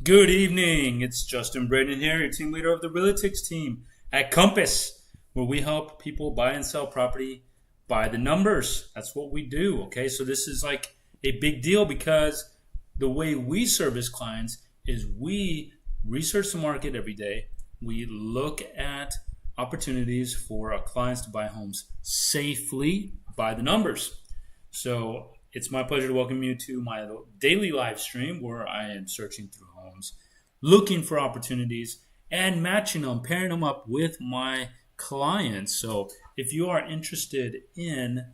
Good evening. It's Justin Braden here, your team leader of the Realtix team at Compass, where we help people buy and sell property by the numbers. That's what we do. Okay, so this is like a big deal because the way we service clients is we research the market every day. We look at opportunities for our clients to buy homes safely by the numbers. So it's my pleasure to welcome you to my daily live stream where I am searching through homes, looking for opportunities, and matching them, pairing them up with my clients. So if you are interested in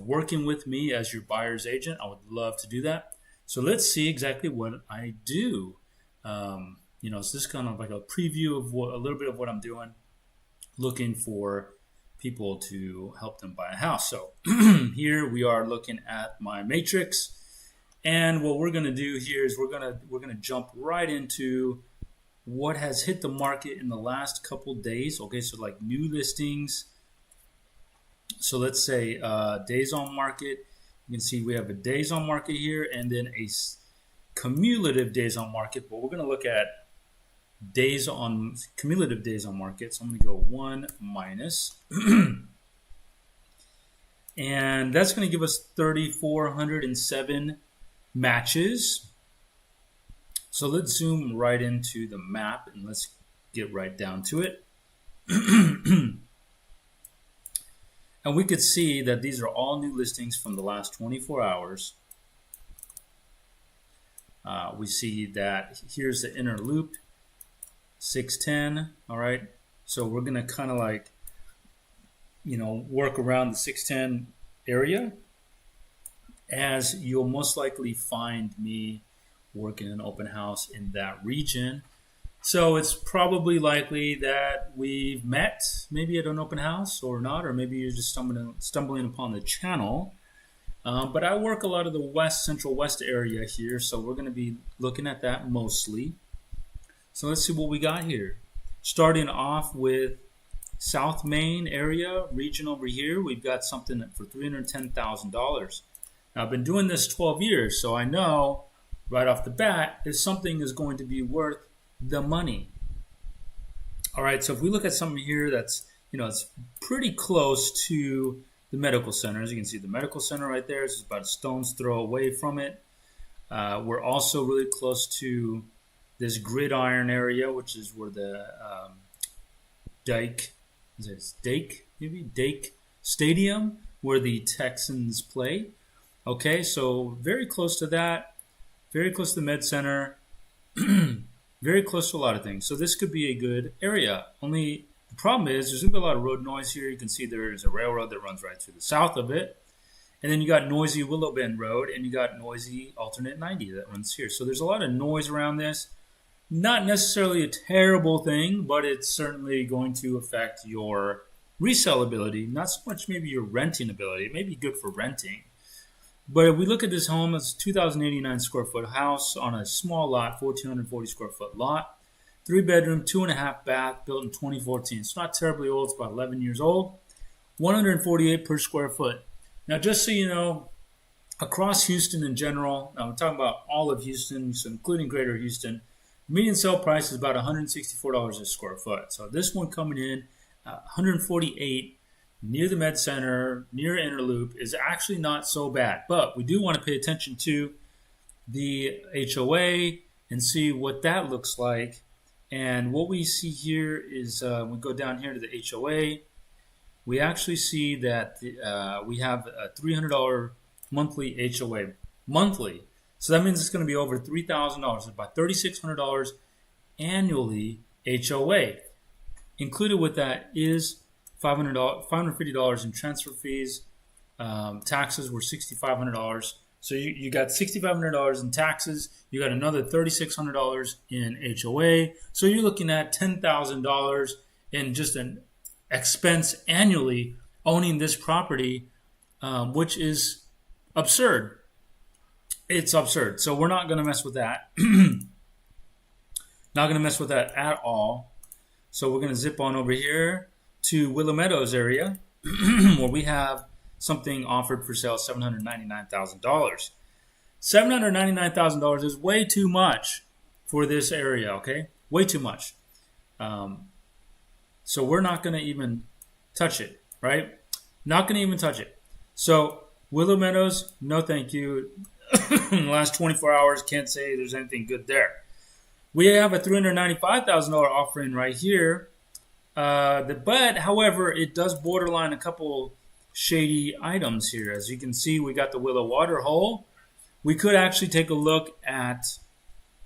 working with me as your buyer's agent, I would love to do that. So let's see exactly what I do. So this is kind of like a preview of a little bit of what I'm doing, looking for people to help them buy a house. So here we are looking at my matrix, and what we're going to do here is we're going to jump right into what has hit the market in the last couple days. Okay, so like new listings. So let's say days on market. You can see we have a days on market here, and then a cumulative days on market. But we're going to look at cumulative days on market. So I'm going to go 1 minus, and that's going to give us 3,407 matches. So let's zoom right into the map and let's get right down to it. And we could see that these are all new listings from the last 24 hours. We see that here's the inner loop, 610. All right, so we're gonna kind of like work around the 610 area, as you'll most likely find me working an open house in that region. So it's probably likely that we've met maybe at an open house or not, or maybe you're just stumbling upon the channel. But I work a lot of the central west area here, so we're going to be looking at that mostly. So let's see what we got here. Starting off with South Main area region over here, we've got something for $310,000. Now I've been doing this 12 years, so I know right off the bat if something is going to be worth the money. All right, so if we look at something here that's it's pretty close to the medical center. As you can see, the medical center right there is about a stone's throw away from it. We're also really close to this gridiron area, which is where the Dake Stadium, where the Texans play. Okay, so very close to that, very close to the Med Center, very close to a lot of things. So this could be a good area. Only the problem is there's going to be a lot of road noise here. You can see there's a railroad that runs right through the south of it. And then you got noisy Willow Bend Road, and you got noisy Alternate 90 that runs here. So there's a lot of noise around this. Not necessarily a terrible thing, but it's certainly going to affect your resale ability. Not so much maybe your renting ability. It may be good for renting. But if we look at this home, it's a 2,089 square foot house on a small lot, 1,440 square foot lot. 3-bedroom, 2.5 bath, built in 2014. It's not terribly old. It's about 11 years old. 148 per square foot. Now, just so you know, across Houston in general, now we're talking about all of Houston, so including Greater Houston, median sale price is about $164 a square foot. So this one coming in 148 near the Med Center, near Inner Loop, is actually not so bad. But we do want to pay attention to the HOA and see what that looks like. And what we see here is we go down here to the HOA. We actually see that we have a $300 monthly HOA. Monthly. So that means it's going to be over $3,000. It's about $3,600 annually HOA. Included with that is $550 in transfer fees. Taxes were $6,500. So you got $6,500 in taxes. You got another $3,600 in HOA. So you're looking at $10,000 in just an expense annually owning this property, which is absurd. It's absurd. So we're not going to mess with that. Not going to mess with that at all. So we're going to zip on over here to Willow Meadows area where we have something offered for sale, $799,000. $799,000 is way too much for this area, okay? Way too much. So we're not going to even touch it, right? Not going to even touch it. So Willow Meadows, no thank you. In the last 24 hours, can't say there's anything good there. We have a $395,000 offering right here. But, however, it does borderline a couple shady items here. As you can see, we got the Willow Water Hole. We could actually take a look at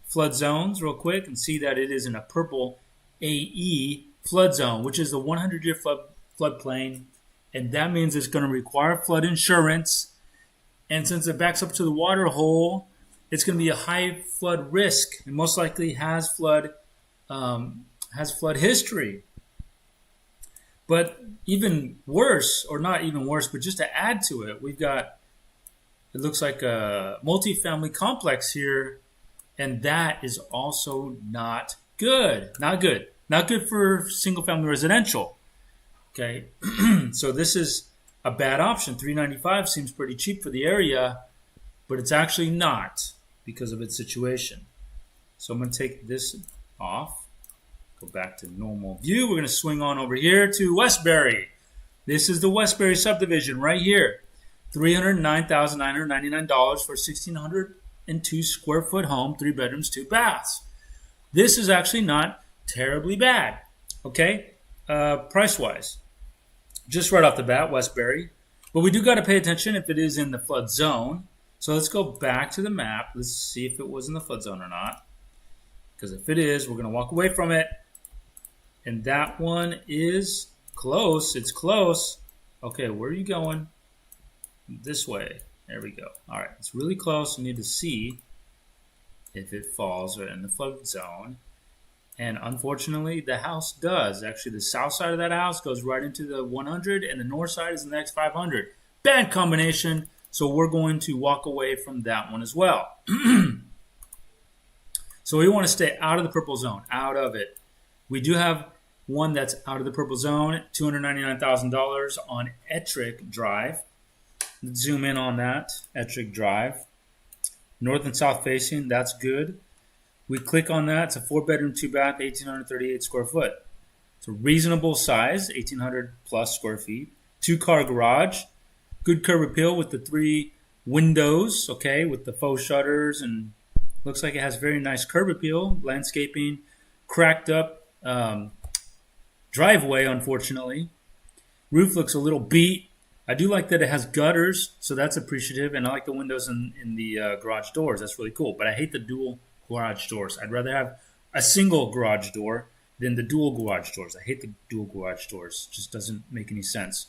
flood zones real quick and see that it is in a purple AE flood zone, which is the 100-year floodplain. And that means it's going to require flood insurance. And since it backs up to the water hole, it's going to be a high flood risk. It most likely has flood history. But even worse, or not even worse, but just to add to it, we've got, it looks like a multifamily complex here, and that is also not good. Not good. Not good for single-family residential. Okay, so this is a bad option. $395 seems pretty cheap for the area, but it's actually not because of its situation. So I'm going to take this off. Go back to normal view. We're going to swing on over here to Westbury. This is the Westbury subdivision right here. $309,999 for 1,602 square foot home, 3 bedrooms, 2 baths. This is actually not terribly bad, okay, price-wise. Just right off the bat, Westbury. But we do got to pay attention if it is in the flood zone. So let's go back to the map. Let's see if it was in the flood zone or not. Because if it is, we're going to walk away from it. And that one is close. It's close. Okay, where are you going? This way. There we go. All right, it's really close. We need to see if it falls in the flood zone. And unfortunately, the house does. Actually, the south side of that house goes right into the 100, and the north side is the next 500. Bad combination, so we're going to walk away from that one as well. So we want to stay out of the purple zone, out of it. We do have one that's out of the purple zone, $299,000 on Ettrick Drive. Let's zoom in on that, Ettrick Drive. North and south facing, that's good. We click on that. It's a 4-bedroom, 2-bath, 1,838 square foot. It's a reasonable size, 1,800 plus square feet. 2-car garage. Good curb appeal with the 3 windows, okay, with the faux shutters, and looks like it has very nice curb appeal. Landscaping, cracked up driveway, unfortunately. Roof looks a little beat. I do like that it has gutters, so that's appreciative, and I like the windows in the garage doors. That's really cool, but I hate the dual garage doors. I'd rather have a single garage door than the dual garage doors. I hate the dual garage doors. It just doesn't make any sense.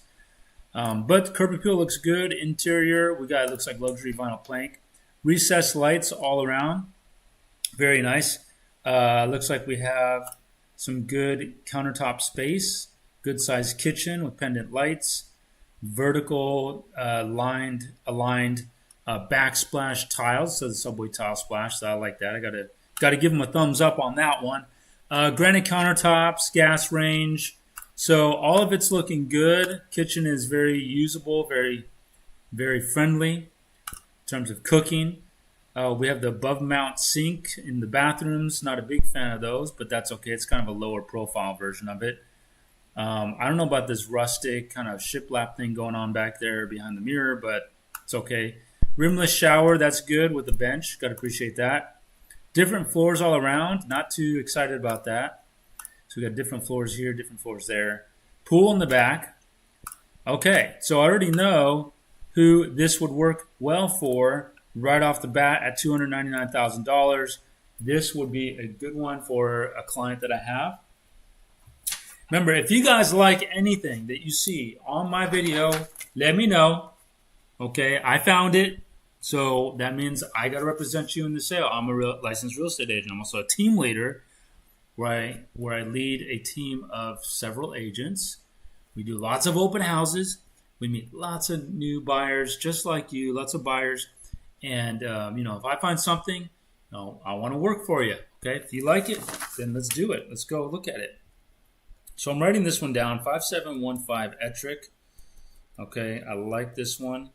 But curb appeal looks good. Interior, we got, it looks like luxury vinyl plank. Recessed lights all around. Very nice. Looks like we have some good countertop space. Good sized kitchen with pendant lights. Vertical aligned backsplash tiles, so the subway tile splash. So I like that. I gotta give them a thumbs up on that one. Granite countertops, gas range. So all of it's looking good. Kitchen is very usable, very, very friendly in terms of cooking. We have the above mount sink in the bathrooms. Not a big fan of those, but that's okay. It's kind of a lower profile version of it. I don't know about this rustic kind of shiplap thing going on back there behind the mirror, but it's okay. Rimless shower, that's good with the bench. Got to appreciate that. Different floors all around. Not too excited about that. So we got different floors here, different floors there. Pool in the back. Okay, so I already know who this would work well for right off the bat at $299,000. This would be a good one for a client that I have. Remember, if you guys like anything that you see on my video, let me know. Okay, I found it, so that means I got to represent you in the sale. I'm a licensed real estate agent. I'm also a team leader where I lead a team of several agents. We do lots of open houses. We meet lots of new buyers, just like you, lots of buyers. And, if I find something, I want to work for you. Okay, if you like it, then let's do it. Let's go look at it. So I'm writing this one down, 5715 Ettrick. Okay, I like this one.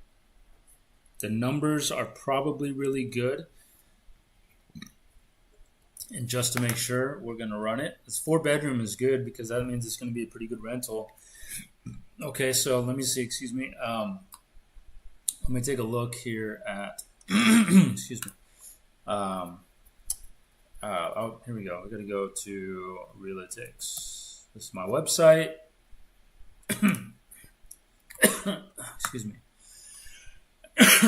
The numbers are probably really good. And just to make sure, we're going to run it. This 4-bedroom is good because that means it's going to be a pretty good rental. Okay, so let me see. Excuse me. Let me take a look here at. Excuse me. Here we go. We're going to go to Realtix. This is my website. Excuse me.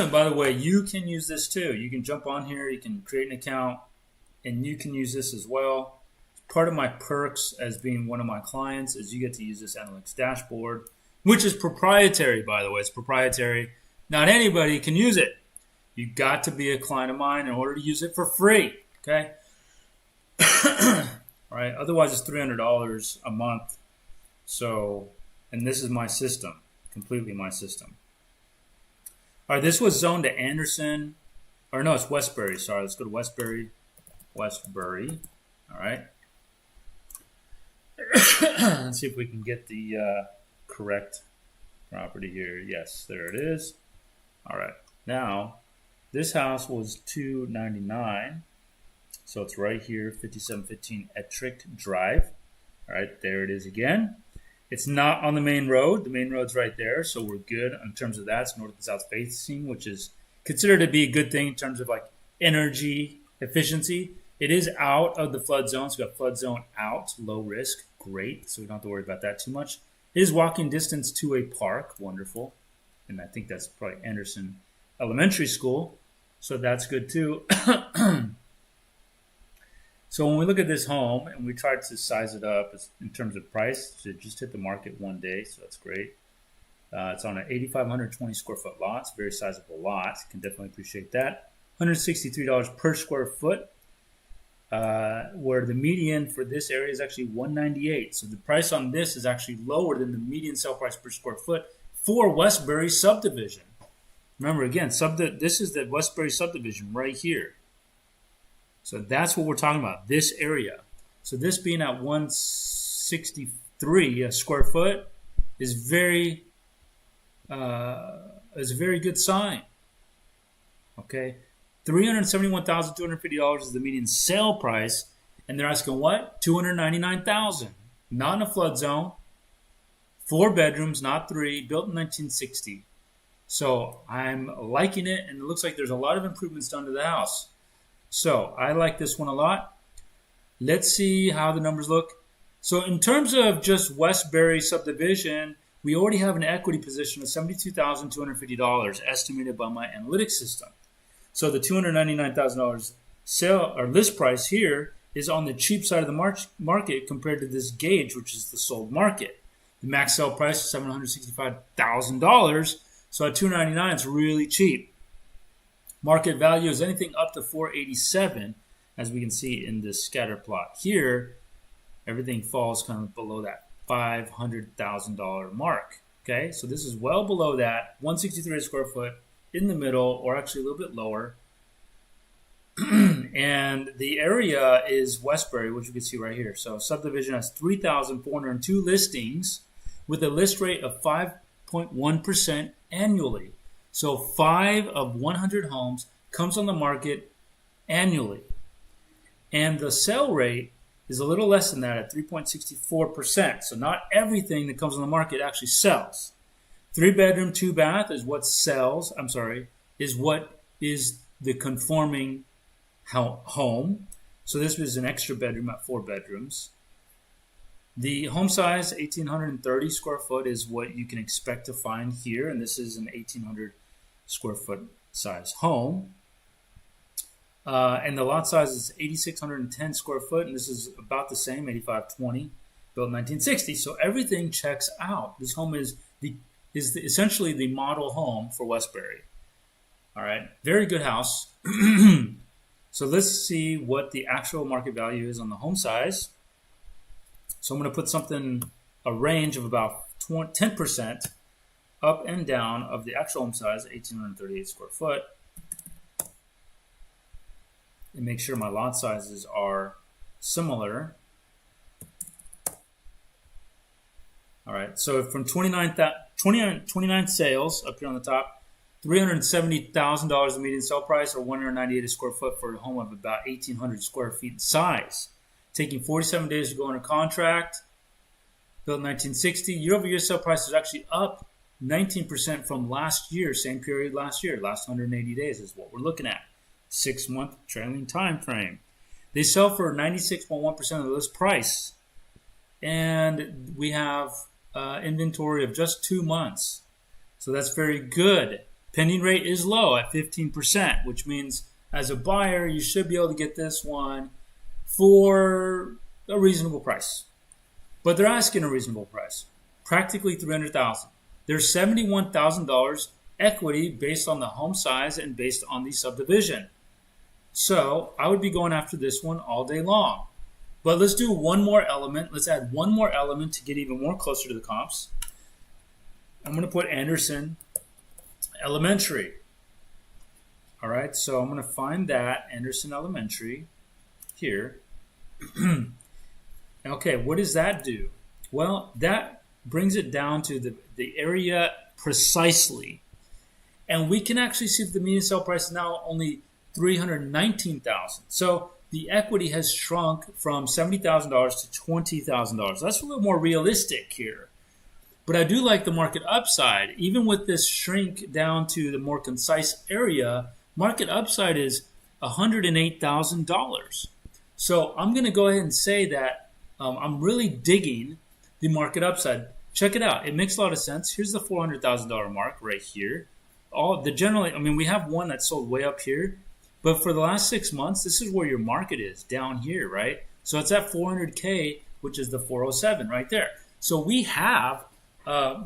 By the way, you can use this too. You can jump on here. You can create an account. And you can use this as well. Part of my perks as being one of my clients is you get to use this analytics dashboard, which is proprietary, by the way. It's proprietary. Not anybody can use it. You got to be a client of mine in order to use it for free. Okay? All right. Otherwise, it's $300 a month. So, and this is my system, completely my system. All right. This was zoned to Anderson, or no, it's Westbury. Sorry. Let's go to Westbury. All right. Let's see if we can get the correct property here. Yes, there it is. All right. Now, this house was $299, so it's right here, 5715 Ettrick Drive. All right, there it is again. It's not on the main road. The main road's right there, so we're good in terms of that. It's north and south facing, which is considered to be a good thing in terms of like energy efficiency. It is out of the flood zone, so we got flood zone out, low risk, great, so we don't have to worry about that too much. It is walking distance to a park, wonderful, and I think that's probably Anderson Elementary School, so that's good too. So when we look at this home and we try to size it up in terms of price, it just hit the market one day, so that's great. It's on an 8,520 square foot lot. It's a very sizable lot. Can definitely appreciate that. $163 per square foot. Where the median for this area is actually $198. So the price on this is actually lower than the median sale price per square foot for Westbury subdivision. Remember again, this is the Westbury subdivision right here. So that's what we're talking about, this area. So this being at $163 a square foot is a very good sign. Okay. $371,250 is the median sale price, and they're asking what? $299,000. Not in a flood zone. 4 bedrooms, not 3. Built in 1960. So I'm liking it, and it looks like there's a lot of improvements done to the house. So I like this one a lot. Let's see how the numbers look. So in terms of just Westbury subdivision, we already have an equity position of $72,250 estimated by my analytics system. So the $299,000 sale or list price here is on the cheap side of the market compared to this gauge, which is the sold market. The max sale price is $765,000. So at $299, it's really cheap. Market value is anything up to $487, as we can see in this scatter plot here. Everything falls kind of below that $500,000 mark. Okay, so this is well below that. 163 a square foot. In the middle, or actually a little bit lower. And the area is Westbury, which you can see right here. So subdivision has 3,402 listings with a list rate of 5.1% annually. So 5 of 100 homes comes on the market annually. And the sale rate is a little less than that at 3.64%. So not everything that comes on the market actually sells. 3-bedroom, 2-bath is what sells. Is what is the conforming home. So this is an extra bedroom at 4 bedrooms. The home size, 1,830 square foot, is what you can expect to find here, and this is an 1,800 square foot size home. And the lot size is 8,610 square foot, and this is about the same, 8,520, built in 1960. So everything checks out. This home is essentially the model home for Westbury. All right, very good house. So let's see what the actual market value is on the home size. So I'm going to put a range of about 10% up and down of the actual home size, 1,838 square foot. And make sure my lot sizes are similar. All right, so from 29 sales up here on the top, $370,000 the median sale price, or 198 a square foot for a home of about 1,800 square feet in size. Taking 47 days to go under contract. Built in 1960. Year-over-year sale price is actually up 19% from last year, same period last year. Last 180 days is what we're looking at. 6-month trailing time frame. They sell for 96.1% of the list price. And we have inventory of just 2 months. So that's very good. Pending rate is low at 15%, which means as a buyer, you should be able to get this one for a reasonable price. But they're asking a reasonable price, practically $300,000. There's $71,000 equity based on the home size and based on the subdivision. So I would be going after this one all day long. But let's do one more element. Let's add one more element to get even more closer to the comps. I'm going to put Anderson Elementary. All right, so I'm going to find that Anderson Elementary here. Okay, what does that do? Well, that brings it down to the area precisely. And we can actually see that the median sale price is now only $319,000. So the equity has shrunk from $70,000 to $20,000. That's a little more realistic here. But I do like the market upside. Even with this shrink down to the more concise area, market upside is $108,000. So I'm going to go ahead and say that I'm really digging the market upside. Check it out. It makes a lot of sense. Here's the $400,000 mark right here. We have one that's sold way up here. But for the last 6 months, this is where your market is, down here, right? So it's at 400K, which is the 407 right there. So we have,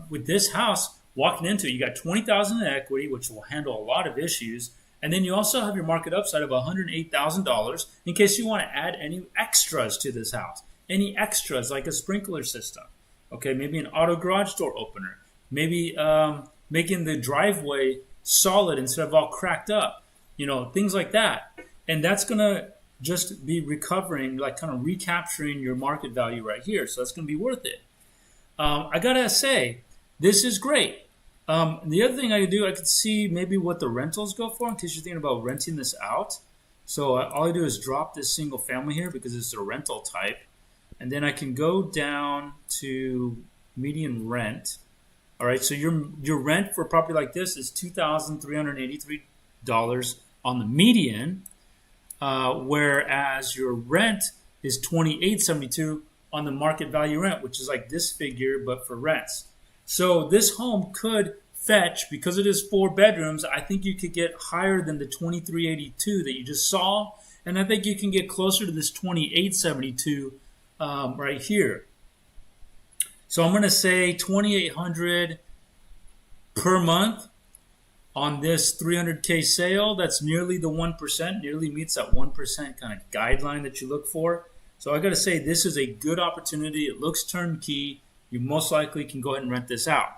with this house, walking into it, you got $20,000 in equity, which will handle a lot of issues. And then you also have your market upside of $108,000 in case you want to add any extras to this house. Any extras like a sprinkler system. Okay, maybe an auto garage door opener. Maybe making the driveway solid instead of all cracked up. Things like that. And that's going to just be recovering, like kind of recapturing your market value right here. So that's going to be worth it. I got to say, this is great. The other thing I could do, I could see maybe what the rentals go for in case you're thinking about renting this out. So all I do is drop this single family here because it's a rental type. And then I can go down to median rent. All right, so your rent for a property like this is $2,383 on the median, whereas your rent is $2,872 on the market value rent, which is like this figure, but for rents. So this home could fetch, because it is 4 bedrooms, I think you could get higher than the $2,382 that you just saw, and I think you can get closer to this $2,872 right here. So I'm going to say $2,800 per month on this 300K sale. That's nearly the 1%, nearly meets that 1% kind of guideline that you look for. So I got to say, this is a good opportunity. It looks turnkey. You most likely can go ahead and rent this out.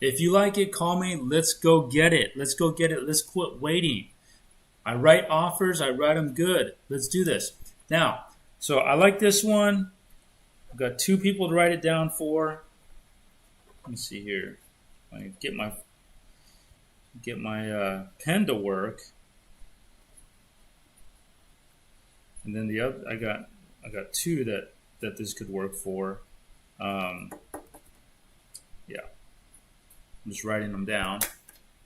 If you like it, call me. Let's go get it. Let's go get it. Let's quit waiting. I write offers. I write them good. Let's do this. Now, so I like this one. I've got 2 people to write it down for. Let me see here. I get my pen to work, and then the other I got 2 that this could work for. Yeah, I'm just writing them down.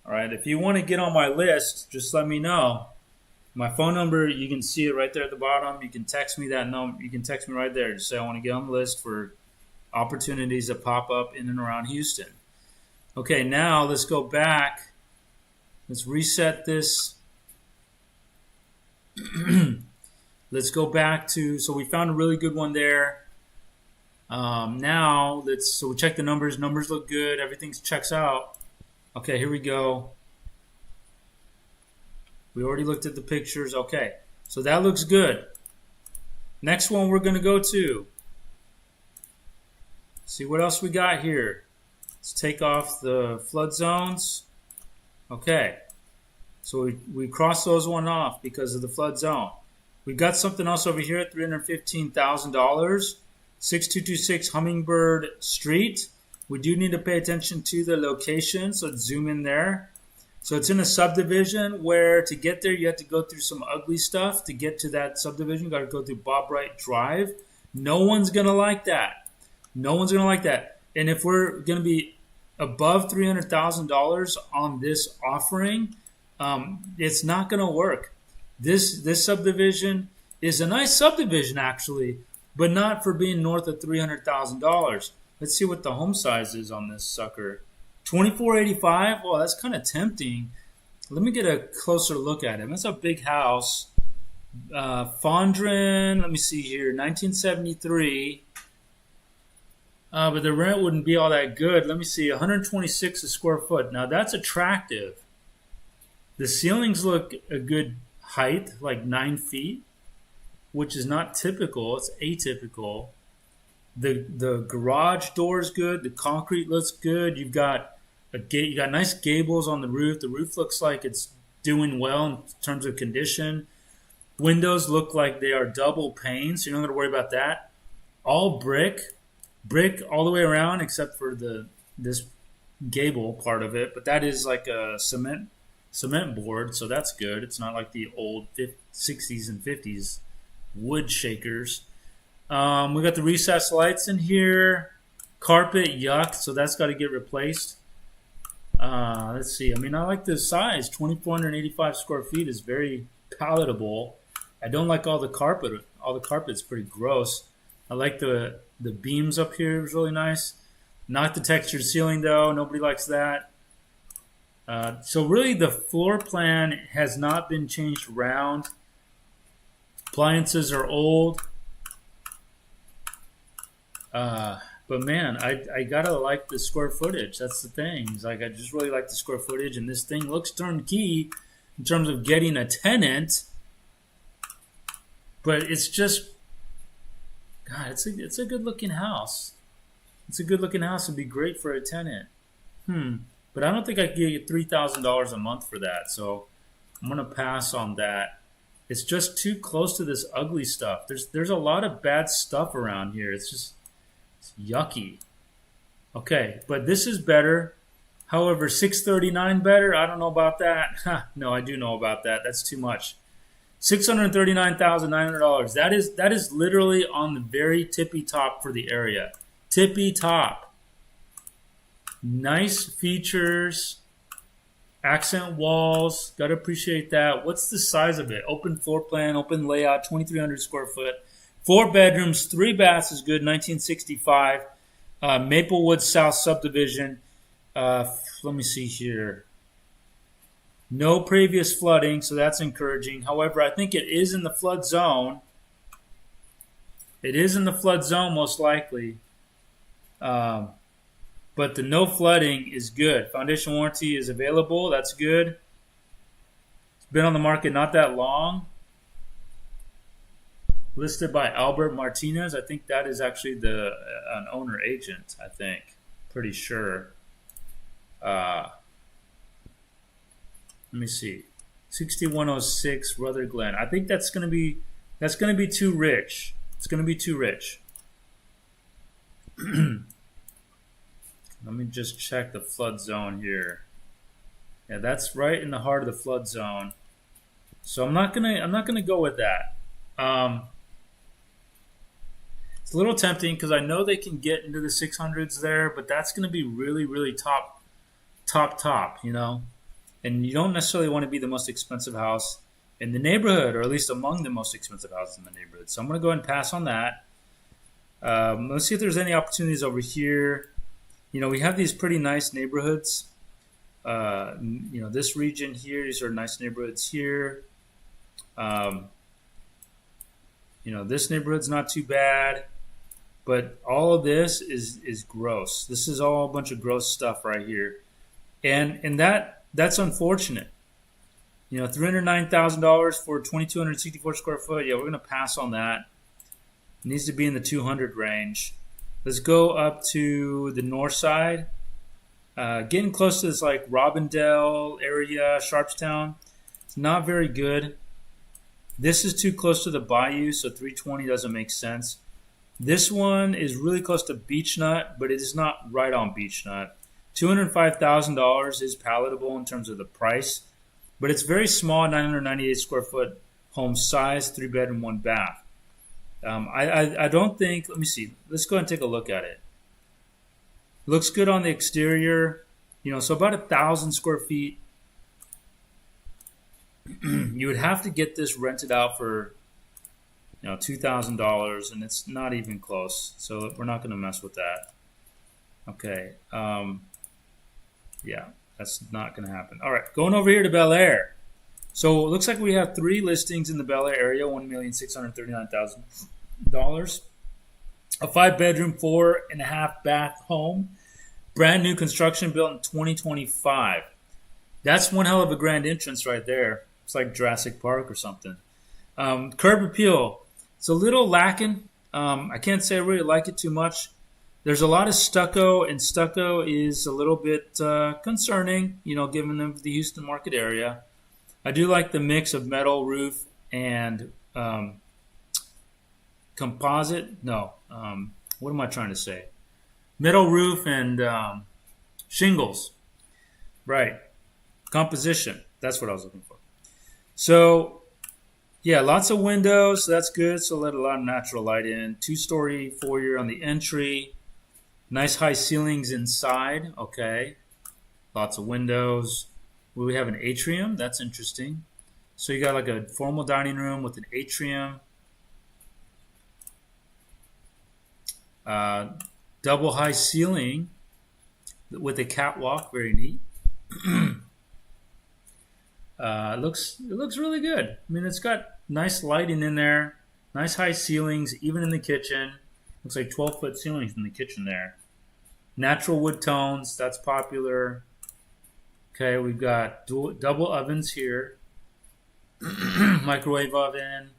All right, if you want to get on my list, just let me know. My phone number, you can see it right there at the bottom. You can text me that number. You can text me right there. Just say I want to get on the list for opportunities that pop up in and around Houston. Okay, now let's go back. Let's reset this. Let's go back to, so we found a really good one there. Now, so we check the numbers. Numbers look good. Everything checks out. Okay, here we go. We already looked at the pictures. Okay, so that looks good. Next one we're going to go to. See what else we got here. Let's take off the flood zones. Okay, so we crossed those one off because of the flood zone. We got something else over here at $315,000, 6226 Hummingbird Street. We do need to pay attention to the location, so let's zoom in there. So it's in a subdivision where to get there, you have to go through some ugly stuff. To get to that subdivision, you got to go through Bob Wright Drive. No one's going to like that. No one's going to like that. And if we're going to be above $300,000 on this offering, it's not going to work. This subdivision is a nice subdivision, actually, but not for being north of $300,000. Let's see what the home size is on this sucker. 2485. Well, that's kind of tempting. Let me get a closer look at it. That's a big house. Fondren, let me see here, 1973. But the rent wouldn't be all that good. Let me see, 126 a square foot. Now that's attractive. The ceilings look a good height, like 9 feet, which is not typical. It's atypical. The garage door is good. The concrete looks good. You've got you got nice gables on the roof. The roof looks like it's doing well in terms of condition. Windows look like they are double pane, so you're not going to worry about that. All brick all the way around except for this gable part of it. But that is like a cement board, so that's good. It's not like the old 60s and 50s wood shakers. We got the recessed lights in here. Carpet, yuck, so that's got to get replaced. Let's see. I mean, I like the size. 2,485 square feet is very palatable. I don't like all the carpet. All the carpet's pretty gross. I like the beams up here. It was really nice. Not the textured ceiling, though. Nobody likes that. So really, the floor plan has not been changed around. Appliances are old. But man, I gotta like the square footage. That's the thing. It's like I just really like the square footage, and this thing looks turnkey in terms of getting a tenant. But it's just, God, it's a good looking house. It's a good looking house. It'd be great for a tenant. But I don't think I could get $3,000 a month for that. So I'm gonna pass on that. It's just too close to this ugly stuff. There's a lot of bad stuff around here. It's yucky. Okay, but this is better. However, $639 better? I don't know about that. No, I do know about that. That's too much. $639,900. That is literally on the very tippy top for the area. Tippy top. Nice features. Accent walls. Gotta appreciate that. What's the size of it? Open floor plan, open layout, 2,300 square foot. 4 bedrooms, 3 baths is good, 1965. Maplewood South subdivision. Let me see here. No previous flooding, so that's encouraging. However, I think it is in the flood zone. It is in the flood zone, most likely. But the no flooding is good. Foundation warranty is available. That's good. It's been on the market not that long. Listed by Albert Martinez. I think that is actually an owner agent, I think. Pretty sure. Let me see. 6106 Ruther Glen. I think that's gonna be too rich. It's gonna be too rich. Let me just check the flood zone here. Yeah, that's right in the heart of the flood zone. So I'm not gonna go with that. It's a little tempting because I know they can get into the 600s there, but that's going to be really, really top, you know. And you don't necessarily want to be the most expensive house in the neighborhood, or at least among the most expensive houses in the neighborhood. So I'm going to go ahead and pass on that. Let's see if there's any opportunities over here. You know, we have these pretty nice neighborhoods. You know, this region here, these are nice neighborhoods here. You know, this neighborhood's not too bad. But all of this is gross. This is all a bunch of gross stuff right here. And that's unfortunate. You know, $309,000 for 2,264 square foot. Yeah, we're going to pass on that. It needs to be in the 200 range. Let's go up to the north side. Getting close to this like Robindale area, Sharpstown. It's not very good. This is too close to the bayou, so 320 doesn't make sense. This one is really close to Beechnut, but it is not right on Beechnut. $205,000 is palatable in terms of the price, but it's very small, 998 square foot home size, 3 bedroom, 1 bath. I don't think. Let me see. Let's go ahead and take a look at it. Looks good on the exterior. So about 1,000 square feet. You would have to get this rented out for $2,000, and it's not even close. So we're not going to mess with that. Okay. Yeah, that's not going to happen. All right, going over here to Bel Air. So it looks like we have 3 listings in the Bel Air area, $1,639,000. A 5 bedroom, 4.5 bath home, brand new construction, built in 2025. That's one hell of a grand entrance right there. It's like Jurassic Park or something. Curb appeal. It's a little lacking. I can't say I really like it too much. There's a lot of stucco, and stucco is a little bit concerning, given the Houston market area. I do like the mix of metal roof and composite. No, what am I trying to say? Metal roof and shingles. Right. Composition. That's what I was looking for. So, yeah, lots of windows. So that's good. So let a lot of natural light in. 2-story foyer on the entry. Nice high ceilings inside. Okay. Lots of windows. We have an atrium. That's interesting. So you got like a formal dining room with an atrium. Double high ceiling with a catwalk. Very neat. It looks really good. I mean, it's got nice lighting in there. Nice high ceilings, even in the kitchen. Looks like 12-foot ceilings in the kitchen there. Natural wood tones. That's popular. Okay, we've got double ovens here. Microwave oven.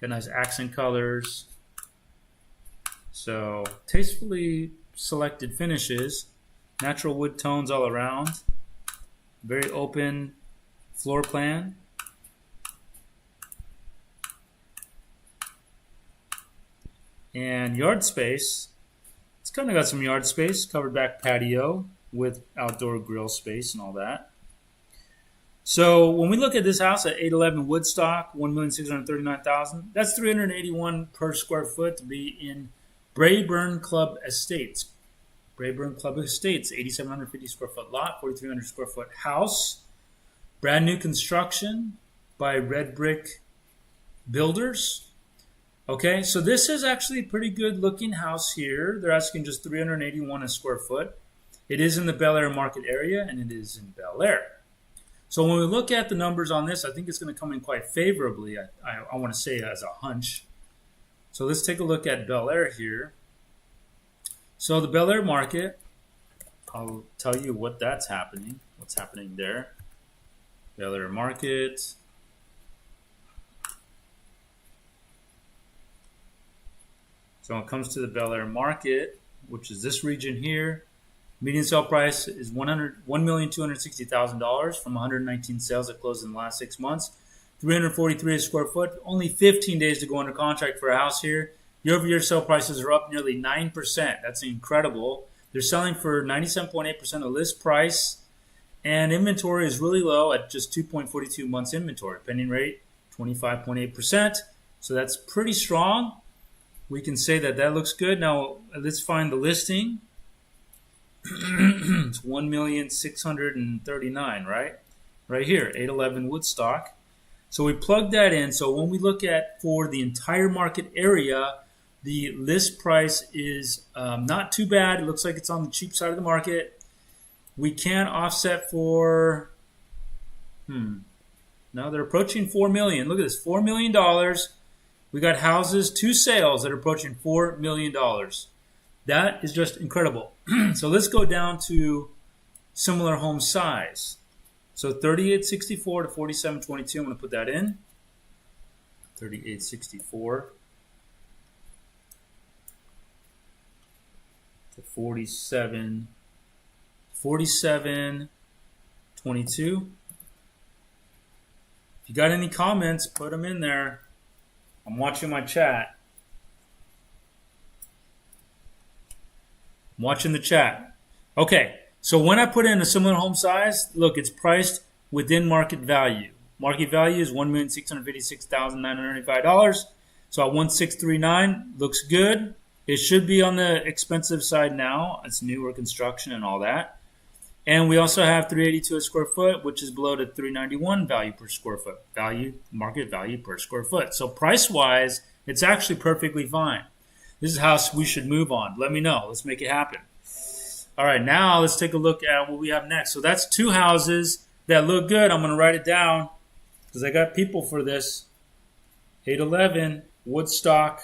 Got nice accent colors. So, tastefully selected finishes. Natural wood tones all around. Very open floor plan. And yard space. It's kind of got some yard space. Covered back patio with outdoor grill space and all that. So when we look at this house at 811 Woodstock, $1,639,000, that's $381 per square foot to be in Brayburn Club Estates. Brayburn Club Estates, 8,750 square foot lot, 4,300 square foot house. Brand new construction by Red Brick Builders. Okay, so this is actually a pretty good looking house here. They're asking just $381 a square foot. It is in the Bel Air market area, and it is in Bel Air. So when we look at the numbers on this, I think it's going to come in quite favorably. I want to say as a hunch. So let's take a look at Bel Air here. So the Bel Air market, I'll tell you what that's happening. What's happening there. Bel Air market. So when it comes to the Bel Air market, which is this region here, median sale price is $1,260,000 from 119 sales that closed in the last 6 months. 343 a square foot. Only 15 days to go under contract for a house here. Year-over-year sale prices are up nearly 9%. That's incredible. They're selling for 97.8% of list price. And inventory is really low at just 2.42 months inventory. Pending rate, 25.8%. So that's pretty strong. We can say that looks good. Now, let's find the listing. It's $1,639,000, right? Right here, 811 Woodstock. So we plug that in. So when we look at for the entire market area, the list price is not too bad. It looks like it's on the cheap side of the market. We can offset for, no, they're approaching $4 million. Look at this, $4 million. We got houses, 2 sales that are approaching $4 million. That is just incredible. So let's go down to similar home size. So 3864 to 4722, I'm going to put that in. 3864 to 4722. If you got any comments, put them in there. I'm watching my chat. I'm watching the chat. Okay, So when I put in a similar home size, look, it's priced within market value. Market value is $1,656,995. So at 1,639 looks good. It should be on the expensive side now. It's newer construction and all that. And we also have 382 a square foot, which is below the 391 value per square foot, market value per square foot. So price wise, it's actually perfectly fine. This is how we should move on. Let me know. Let's make it happen. All right, now let's take a look at what we have next. So that's two houses that look good. I'm going to write it down because I got people for this. 811 Woodstock.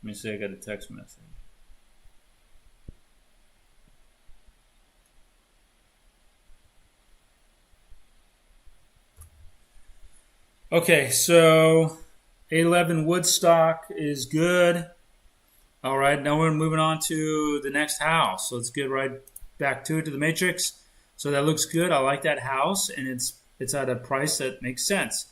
Let me see, I got a text message. Okay, so 811 Woodstock is good. All right, now we're moving on to the next house. So let's get right back to it, to the matrix. So that looks good. I like that house, and it's at a price that makes sense.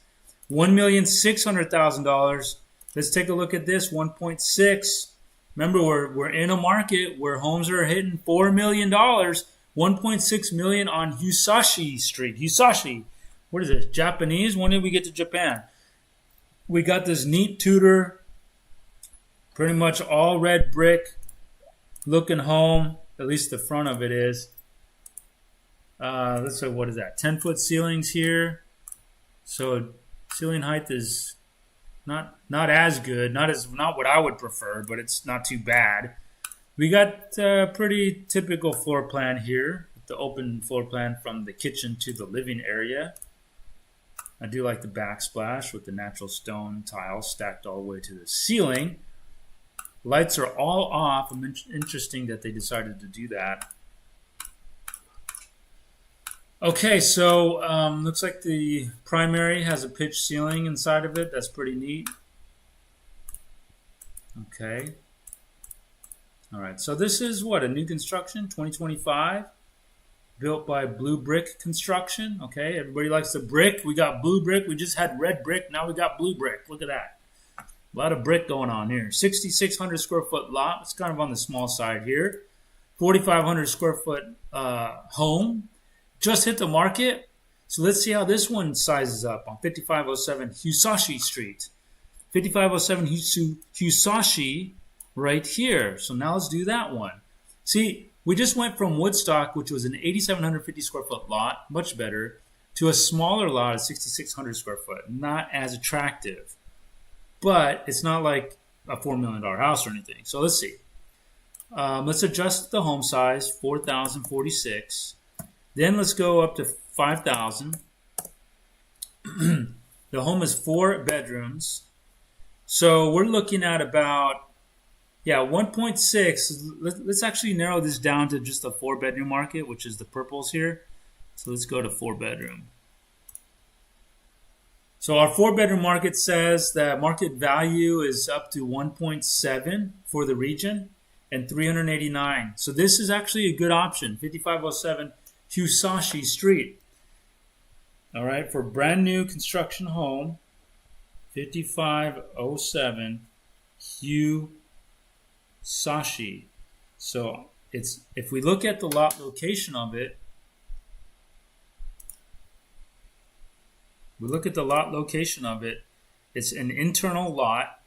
$1,600,000. Let's take a look at this. 1.6. Remember, we're in a market where homes are hitting $4 million. 1.6 million on Hisashi Street. Hisashi. What is this? Japanese? When did we get to Japan? We got this neat Tudor, pretty much all red brick looking home. At least the front of it is. Let's say, what is that? 10-foot ceilings here. So ceiling height is not as good, not what I would prefer, but it's not too bad. We got a pretty typical floor plan here, the open floor plan from the kitchen to the living area. I do like the backsplash with the natural stone tiles stacked all the way to the ceiling. Lights are all off. Interesting that they decided to do that. Okay, so looks like the primary has a pitched ceiling inside of it. That's pretty neat. Okay. All right, so this is what, a new construction, 2025, built by Blue Brick Construction. Okay, everybody likes the brick. We got blue brick. We just had red brick. Now we got blue brick. Look at that. A lot of brick going on here. 6,600 square foot lot. It's kind of on the small side here. 4,500 square foot home. Just hit the market. So let's see how this one sizes up on 5507 Hisashi Street. 5507 Hisashi right here. So now let's do that one. See, we just went from Woodstock, which was an 8,750 square foot lot, much better, to a smaller lot of 6,600 square foot. Not as attractive. But it's not like a $4 million house or anything. So let's see. Let's adjust the home size, 4,046. Then let's go up to 5,000. The home is 4 bedrooms. So we're looking at about, 1.6. Let's actually narrow this down to just a 4-bedroom market, which is the purples here. So let's go to 4-bedroom. So our 4-bedroom market says that market value is up to 1.7 for the region and 389. So this is actually a good option, 5507 Hisashi Street. All right, for brand new construction home, 5507 Hisashi. So it's, if we look at the lot location of it, it's an internal lot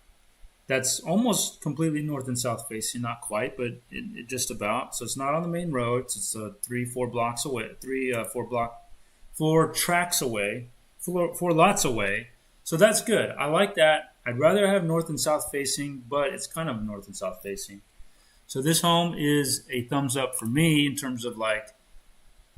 that's almost completely north and south facing, not quite, but it just about. So it's not on the main road. It's 4 lots away. So that's good. I like that. I'd rather have north and south facing, but it's kind of north and south facing. So this home is a thumbs up for me in terms of like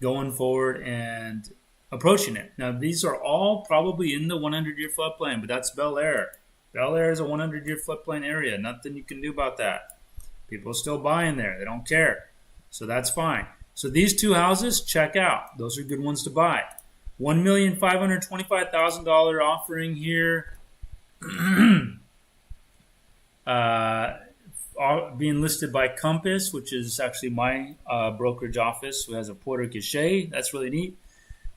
going forward and approaching it. Now these are all probably in the 100-year floodplain, but that's Bel Air. Bel Air is a 100-year floodplain area. Nothing you can do about that. People are still buying there. They don't care. So that's fine. So these two houses, check out. Those are good ones to buy. $1,525,000 offering here. Being listed by Compass, which is actually my brokerage office, who has a Porter Cachet. That's really neat.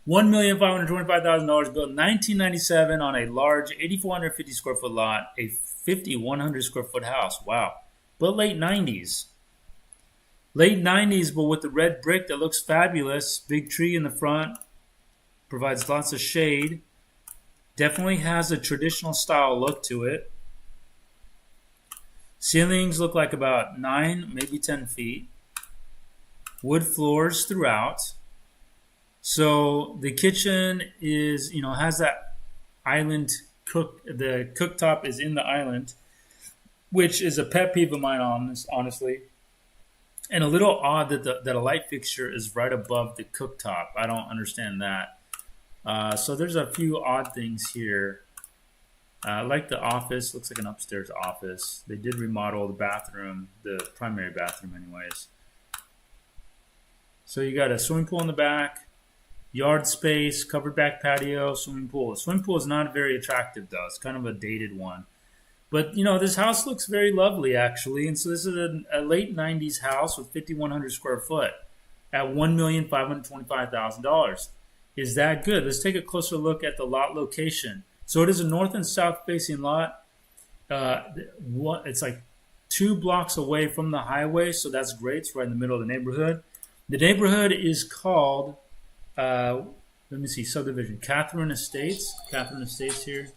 $1,525,000, built in 1997 on a large 8,450 square foot lot, a 5,100 square foot house. Wow. But late 90s. Late 90s, but with the red brick that looks fabulous. Big tree in the front. Provides lots of shade. Definitely has a traditional style look to it. Ceilings look like about 9, maybe 10 feet. Wood floors throughout. So the kitchen is, has that island the cooktop is in the island, which is a pet peeve of mine, honestly. And a little odd that a light fixture is right above the cooktop. I don't understand that. So there's a few odd things here. I like the office. Looks like an upstairs office. They did remodel the bathroom, the primary bathroom anyways. So you got a swimming pool in the back, yard space, covered back patio, swimming pool. The swimming pool is not very attractive though. It's kind of a dated one. But, this house looks very lovely, actually. And so this is a late 90s house with 5,100 square foot at $1,525,000. Is that good? Let's take a closer look at the lot location. So it is a north and south facing lot. It's like 2 blocks away from the highway, so that's great. It's right in the middle of the neighborhood. The neighborhood is called, subdivision. Catherine Estates. Catherine Estates here.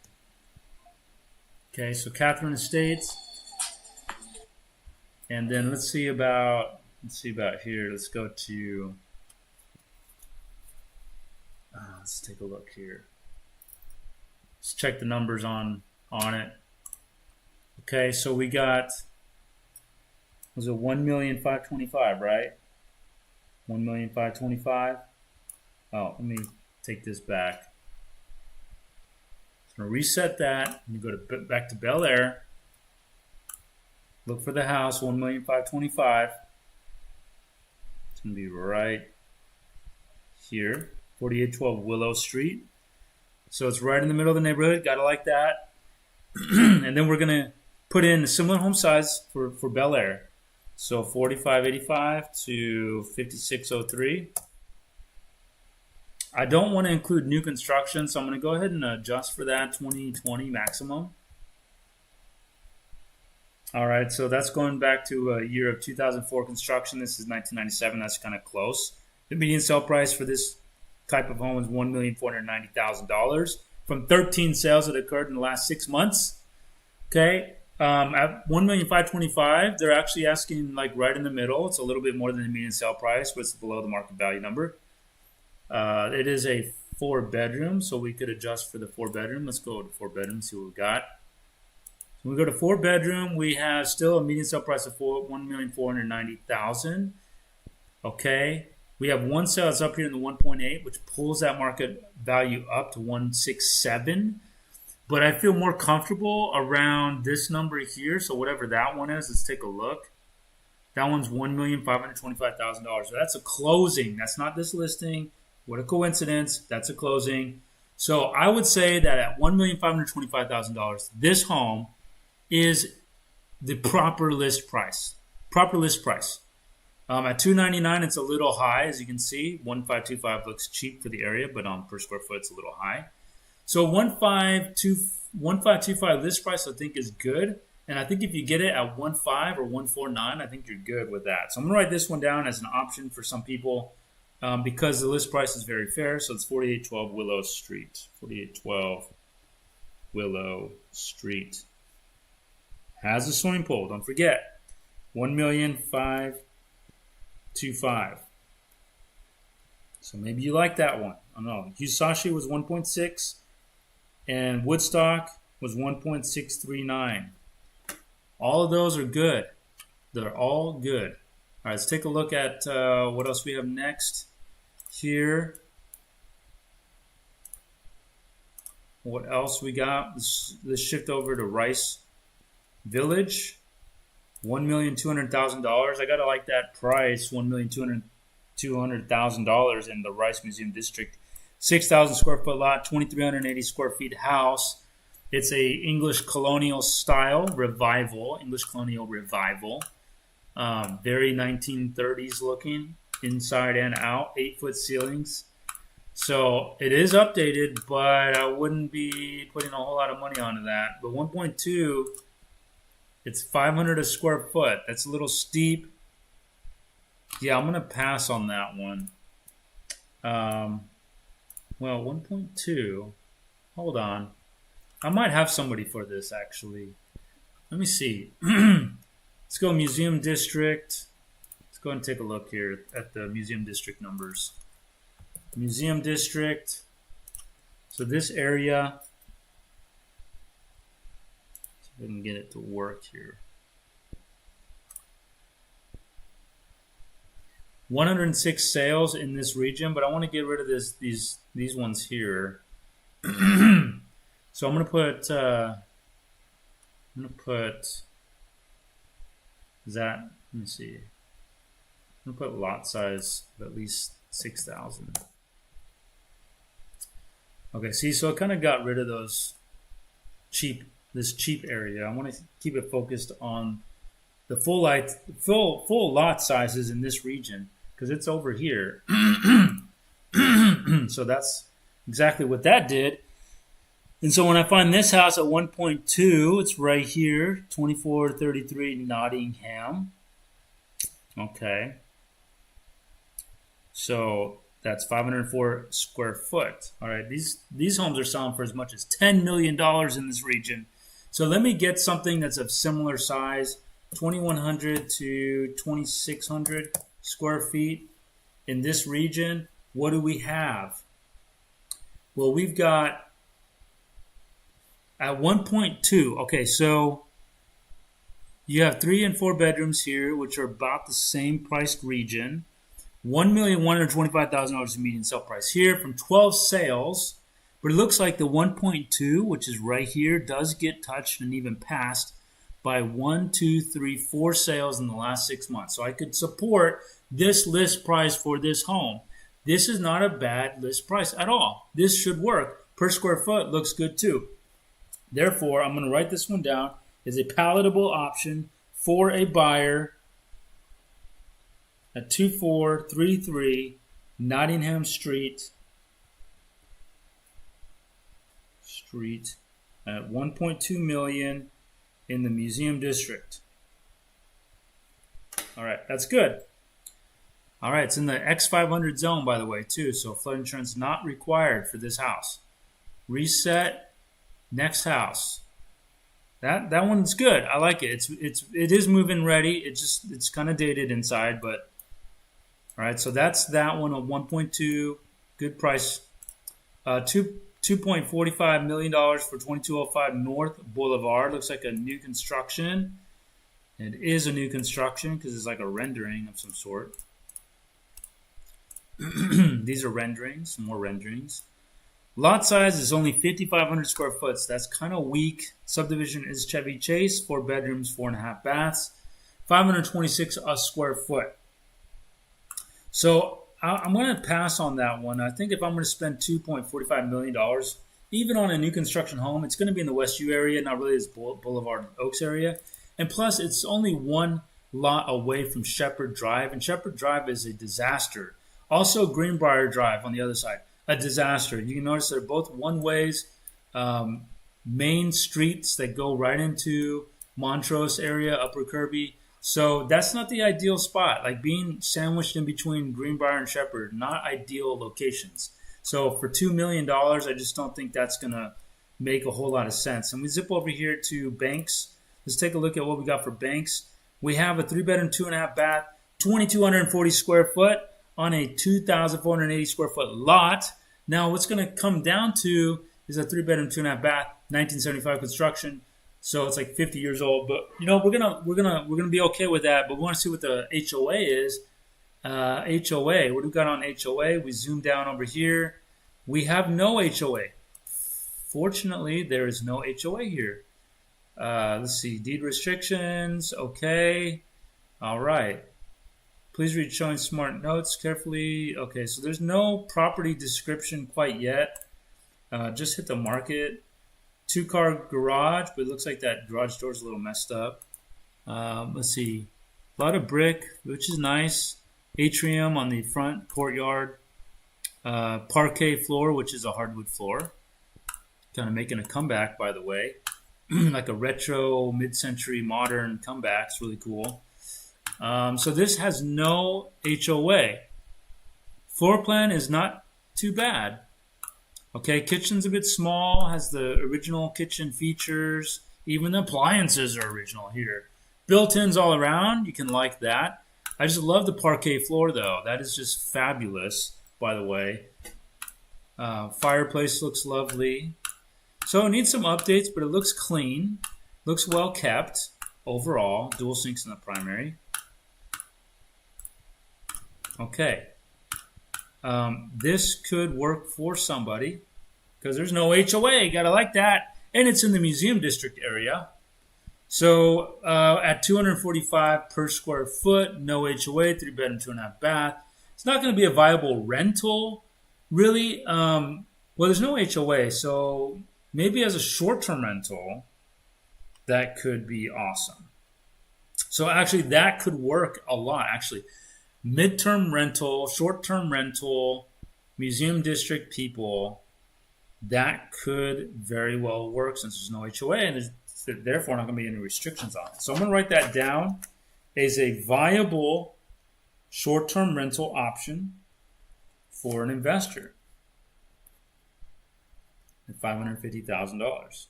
Okay, so Catherine Estates, and then let's see about here. Let's go to. Let's take a look here. Let's check the numbers on it. Okay, so we got was it 1,525,000, right? 1,525,000. Oh, let me take this back. I'm going to reset that. I'm going to go back to Bel Air. Look for the house, 1,525,000. It's going to be right here, 4812 Willow Street. So it's right in the middle of the neighborhood. Got to like that. And then we're going to put in a similar home size for Bel Air. So 4585 to 5603. I don't want to include new construction, so I'm going to go ahead and adjust for that 2020 maximum. All right, so that's going back to a year of 2004 construction. This is 1997. That's kind of close. The median sale price for this type of home is $1,490,000 from 13 sales that occurred in the last 6 months. Okay, at $1,525,000, they're actually asking like right in the middle. It's a little bit more than the median sale price, but it's below the market value number. It is a 4-bedroom, so we could adjust for the 4-bedroom. Let's go to 4-bedroom, see what we got. So we go to 4-bedroom. We have still a median sale price of $1,490,000. Okay, we have one sale that's up here in the 1.8, which pulls that market value up to 167. But I feel more comfortable around this number here. So whatever that one is, let's take a look. That one's $1,525,000. So that's a closing. That's not this listing. What a coincidence. That's a closing. So I would say that at $1,525,000, this home is the proper list price. Proper list price. At $299,000, it's a little high, as you can see. $1,525,000 looks cheap for the area, but per square foot, it's a little high. So $1,525,000 list price, I think, is good. And I think if you get it at 1.5 or 1.49, I think you're good with that. So I'm going to write this one down as an option for some people because the list price is very fair. So it's 4812 Willow Street. 4812 Willow Street. Has a swimming pool. Don't forget. $1,525,000. So maybe you like that one. I don't know. Hisashi was 1.6 and Woodstock was 1.639. All of those are good. They're all good. All right, let's take a look at what else we have next here. What else we got? Let's shift over to Rice Village. $1,200,000. I gotta like that price. $1,200,000 in the Rice Museum District. 6,000 square foot lot, 2,380 square feet house. It's a English colonial style revival, English colonial revival. Very 1930s looking, inside and out, 8-foot ceilings. So it is updated, but I wouldn't be putting a whole lot of money onto that. But 1.2, it's 500 a square foot. That's a little steep. Yeah, I'm gonna pass on that one. Well, 1.2. Hold on. I might have somebody for this actually. Let me see. Let's go Museum District. Let's go and take a look here at the Museum District numbers. Museum District. So this area. See if I can get it to work here. 106 sales in this region, but I want to get rid of these ones here. So I'm gonna put that. Let me see. I'm gonna put lot size of at least 6,000. Okay, see, so I kind of got rid of those this cheap area. I want to keep it focused on the full lot sizes in this region because it's over here. So that's exactly what that did. And so when I find this house at 1.2, it's right here, 2433 Nottingham. Okay. So that's 504 square foot. All right, these homes are selling for as much as $10 million in this region. So let me get something that's of similar size, 2,100 to 2,600 square feet in this region. What do we have? Well, we've got at 1.2. Okay, so you have 3 and 4 bedrooms here, which are about the same priced region. $1,125,000 in median sale price here from 12 sales. But it looks like the 1.2, which is right here, does get touched and even passed by 1, 2, 3, 4 sales in the last 6 months. So I could support this list price for this home. This is not a bad list price at all. This should work. Per square foot looks good too. Therefore, I'm going to write this one down as a palatable option for a buyer at 2433 Nottingham Street at 1.2 million in the Museum District. All right, that's good. All right, it's in the X500 zone, by the way, too. So flood insurance not required for this house. Reset. Next house. That one's good. I like it. It is move-in ready. It's kind of dated inside, but all right. So that's that one of 1.2. Good price. $2.45 million for 2205 North Boulevard. Looks like a new construction. It is a new construction because it's like a rendering of some sort. These are renderings, some more renderings. Lot size is only 5,500 square foot. So that's kind of weak. Subdivision is Chevy Chase, 4 bedrooms, 4.5 baths, 526 a square foot. So I'm going to pass on that one. I think if I'm going to spend $2.45 million, even on a new construction home, it's going to be in the West U area, not really this Boulevard Oaks area. And plus, it's only one lot away from Shepherd Drive, and Shepherd Drive is a disaster. Also, Greenbrier Drive on the other side. A disaster. You can notice they're both one-ways, main streets that go right into Montrose area, Upper Kirby. So that's not the ideal spot. Like being sandwiched in between Greenbrier and Shepherd, not ideal locations. So for $2 million, I just don't think that's going to make a whole lot of sense. And we zip over here to Banks. Let's take a look at what we got for Banks. We have a 3-bedroom, 2.5 bath, 2,240 square foot on a 2,480 square foot lot. Now, what's going to come down to is a 3-bedroom, 2.5 bath, 1975 construction. So it's like 50 years old. But you know, we're gonna be okay with that. But we want to see what the HOA is. HOA. What do we got on HOA? We zoom down over here. We have no HOA. Fortunately, there is no HOA here. Let's see. Deed restrictions. Okay. All right. Please read showing smart notes carefully. Okay, so there's no property description quite yet. Just hit the market. 2-car garage, but it looks like that garage door is a little messed up. Let's see. A lot of brick, which is nice. Atrium on the front courtyard. Parquet floor, which is a hardwood floor. Kind of making a comeback, by the way. Like a retro, mid-century, modern comeback. It's really cool. So this has no HOA. Floor plan is not too bad. Okay, kitchen's a bit small, has the original kitchen features. Even the appliances are original here. Built-ins all around, you can like that. I just love the parquet floor though. That is just fabulous, by the way. Fireplace looks lovely. So it needs some updates, but it looks clean. Looks well kept overall. Dual sinks in the primary. Okay. This could work for somebody because there's no HOA. Gotta like that. And it's in the museum district area. So at $245 per square foot, no HOA, 3-bedroom, 2.5 bath. It's not going to be a viable rental, really. Well, there's no HOA, so maybe as a short-term rental, that could be awesome. So actually, that could work a lot. Actually, midterm rental, short-term rental, museum district people, that could very well work since there's no HOA and there's therefore not going to be any restrictions on it. So I'm going to write that down as a viable short-term rental option for an investor at $550,000.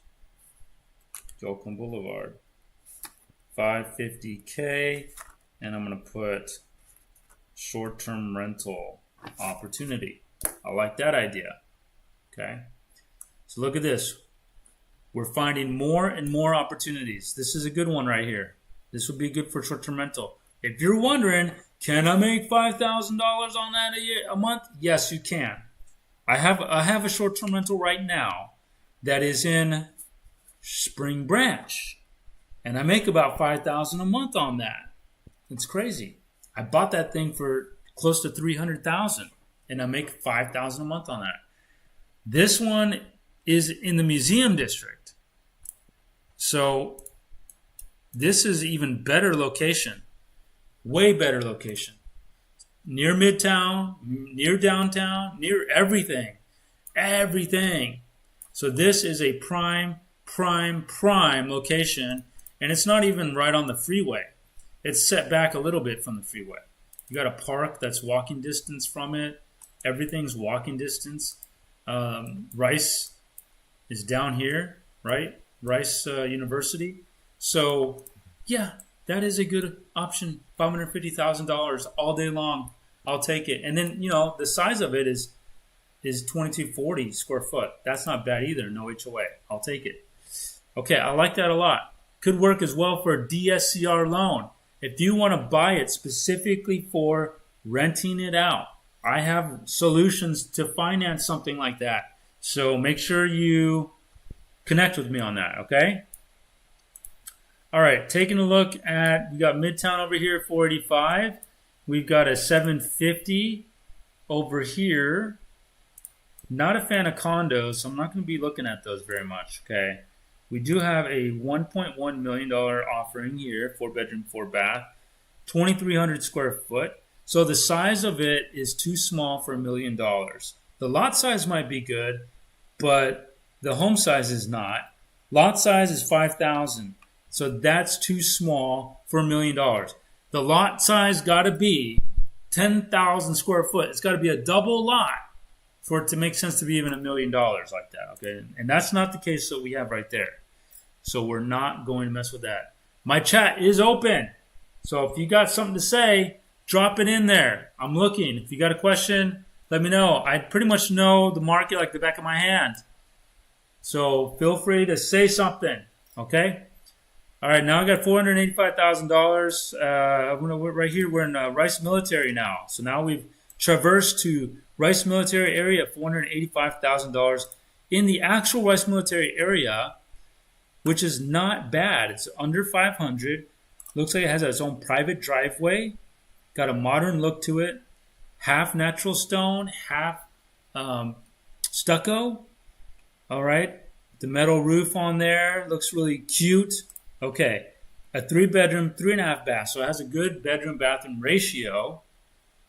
Oakland Boulevard. $550K, and I'm going to put short-term rental opportunity. I like that idea. Okay. So look at this. We're finding more and more opportunities. This is a good one right here. This would be good for short-term rental. If you're wondering, can I make $5,000 on that a month? Yes, you can. I have a short-term rental right now that is in Spring Branch, and I make about $5,000 a month on that. It's crazy. I bought that thing for close to $300,000, and I make $5,000 a month on that. This one is in the museum district. So this is even better location. Way better location. Near Midtown, near downtown, near everything. Everything. So this is a prime location. And it's not even right on the freeway. It's set back a little bit from the freeway. You got a park that's walking distance from it. Everything's walking distance. Rice is down here, right? Rice University. So, yeah, that is a good option. $550,000 all day long. I'll take it. And then, the size of it is 2240 square foot. That's not bad either. No HOA. I'll take it. Okay, I like that a lot. Could work as well for a DSCR loan. If you want to buy it specifically for renting it out, I have solutions to finance something like that. So make sure you connect with me on that, okay? All right, taking a look at, we got Midtown over here, 485. We've got a 750 over here. Not a fan of condos, so I'm not going to be looking at those very much, okay? We do have a $1.1 million offering here, 4-bedroom, 4-bath, 2,300 square foot. So the size of it is too small for $1 million. The lot size might be good, but the home size is not. Lot size is 5,000, so that's too small for $1 million. The lot size got to be 10,000 square foot. It's got to be a double lot for it to make sense to be even $1 million like that. Okay, and that's not the case that we have right there. So we're not going to mess with that. My chat is open, so if you got something to say, drop it in there. I'm looking. If you got a question, let me know. I pretty much know the market like the back of my hand. So feel free to say something. Okay? All right, now I got $485,000. Right here, we're in Rice Military now. So now we've traversed to Rice Military area at $485,000. In the actual Rice Military area, which is not bad. It's under 500. Looks like it has its own private driveway. Got a modern look to it. Half natural stone, half stucco. All right. The metal roof on there looks really cute. Okay. A 3-bedroom, 3.5 bath. So it has a good bedroom-bathroom ratio.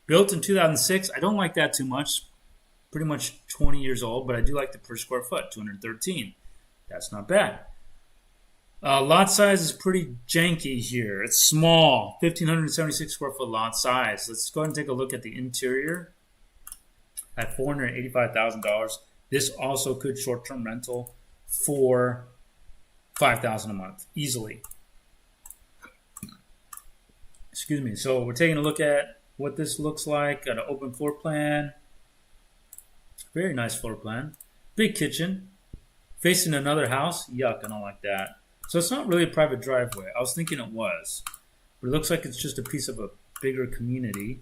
Built in 2006. I don't like that too much. pretty much 20 years old, but I do like the per square foot, 213. That's not bad. Lot size is pretty janky here. It's small, 1,576 square foot lot size. Let's go ahead and take a look at the interior at $485,000. This also could short-term rental for $5,000 a month, easily. Excuse me. So we're taking a look at what this looks like. Got an open floor plan. Very nice floor plan. Big kitchen. Facing another house. Yuck, I don't like that. So it's not really a private driveway. I was thinking it was. But it looks like it's just a piece of a bigger community.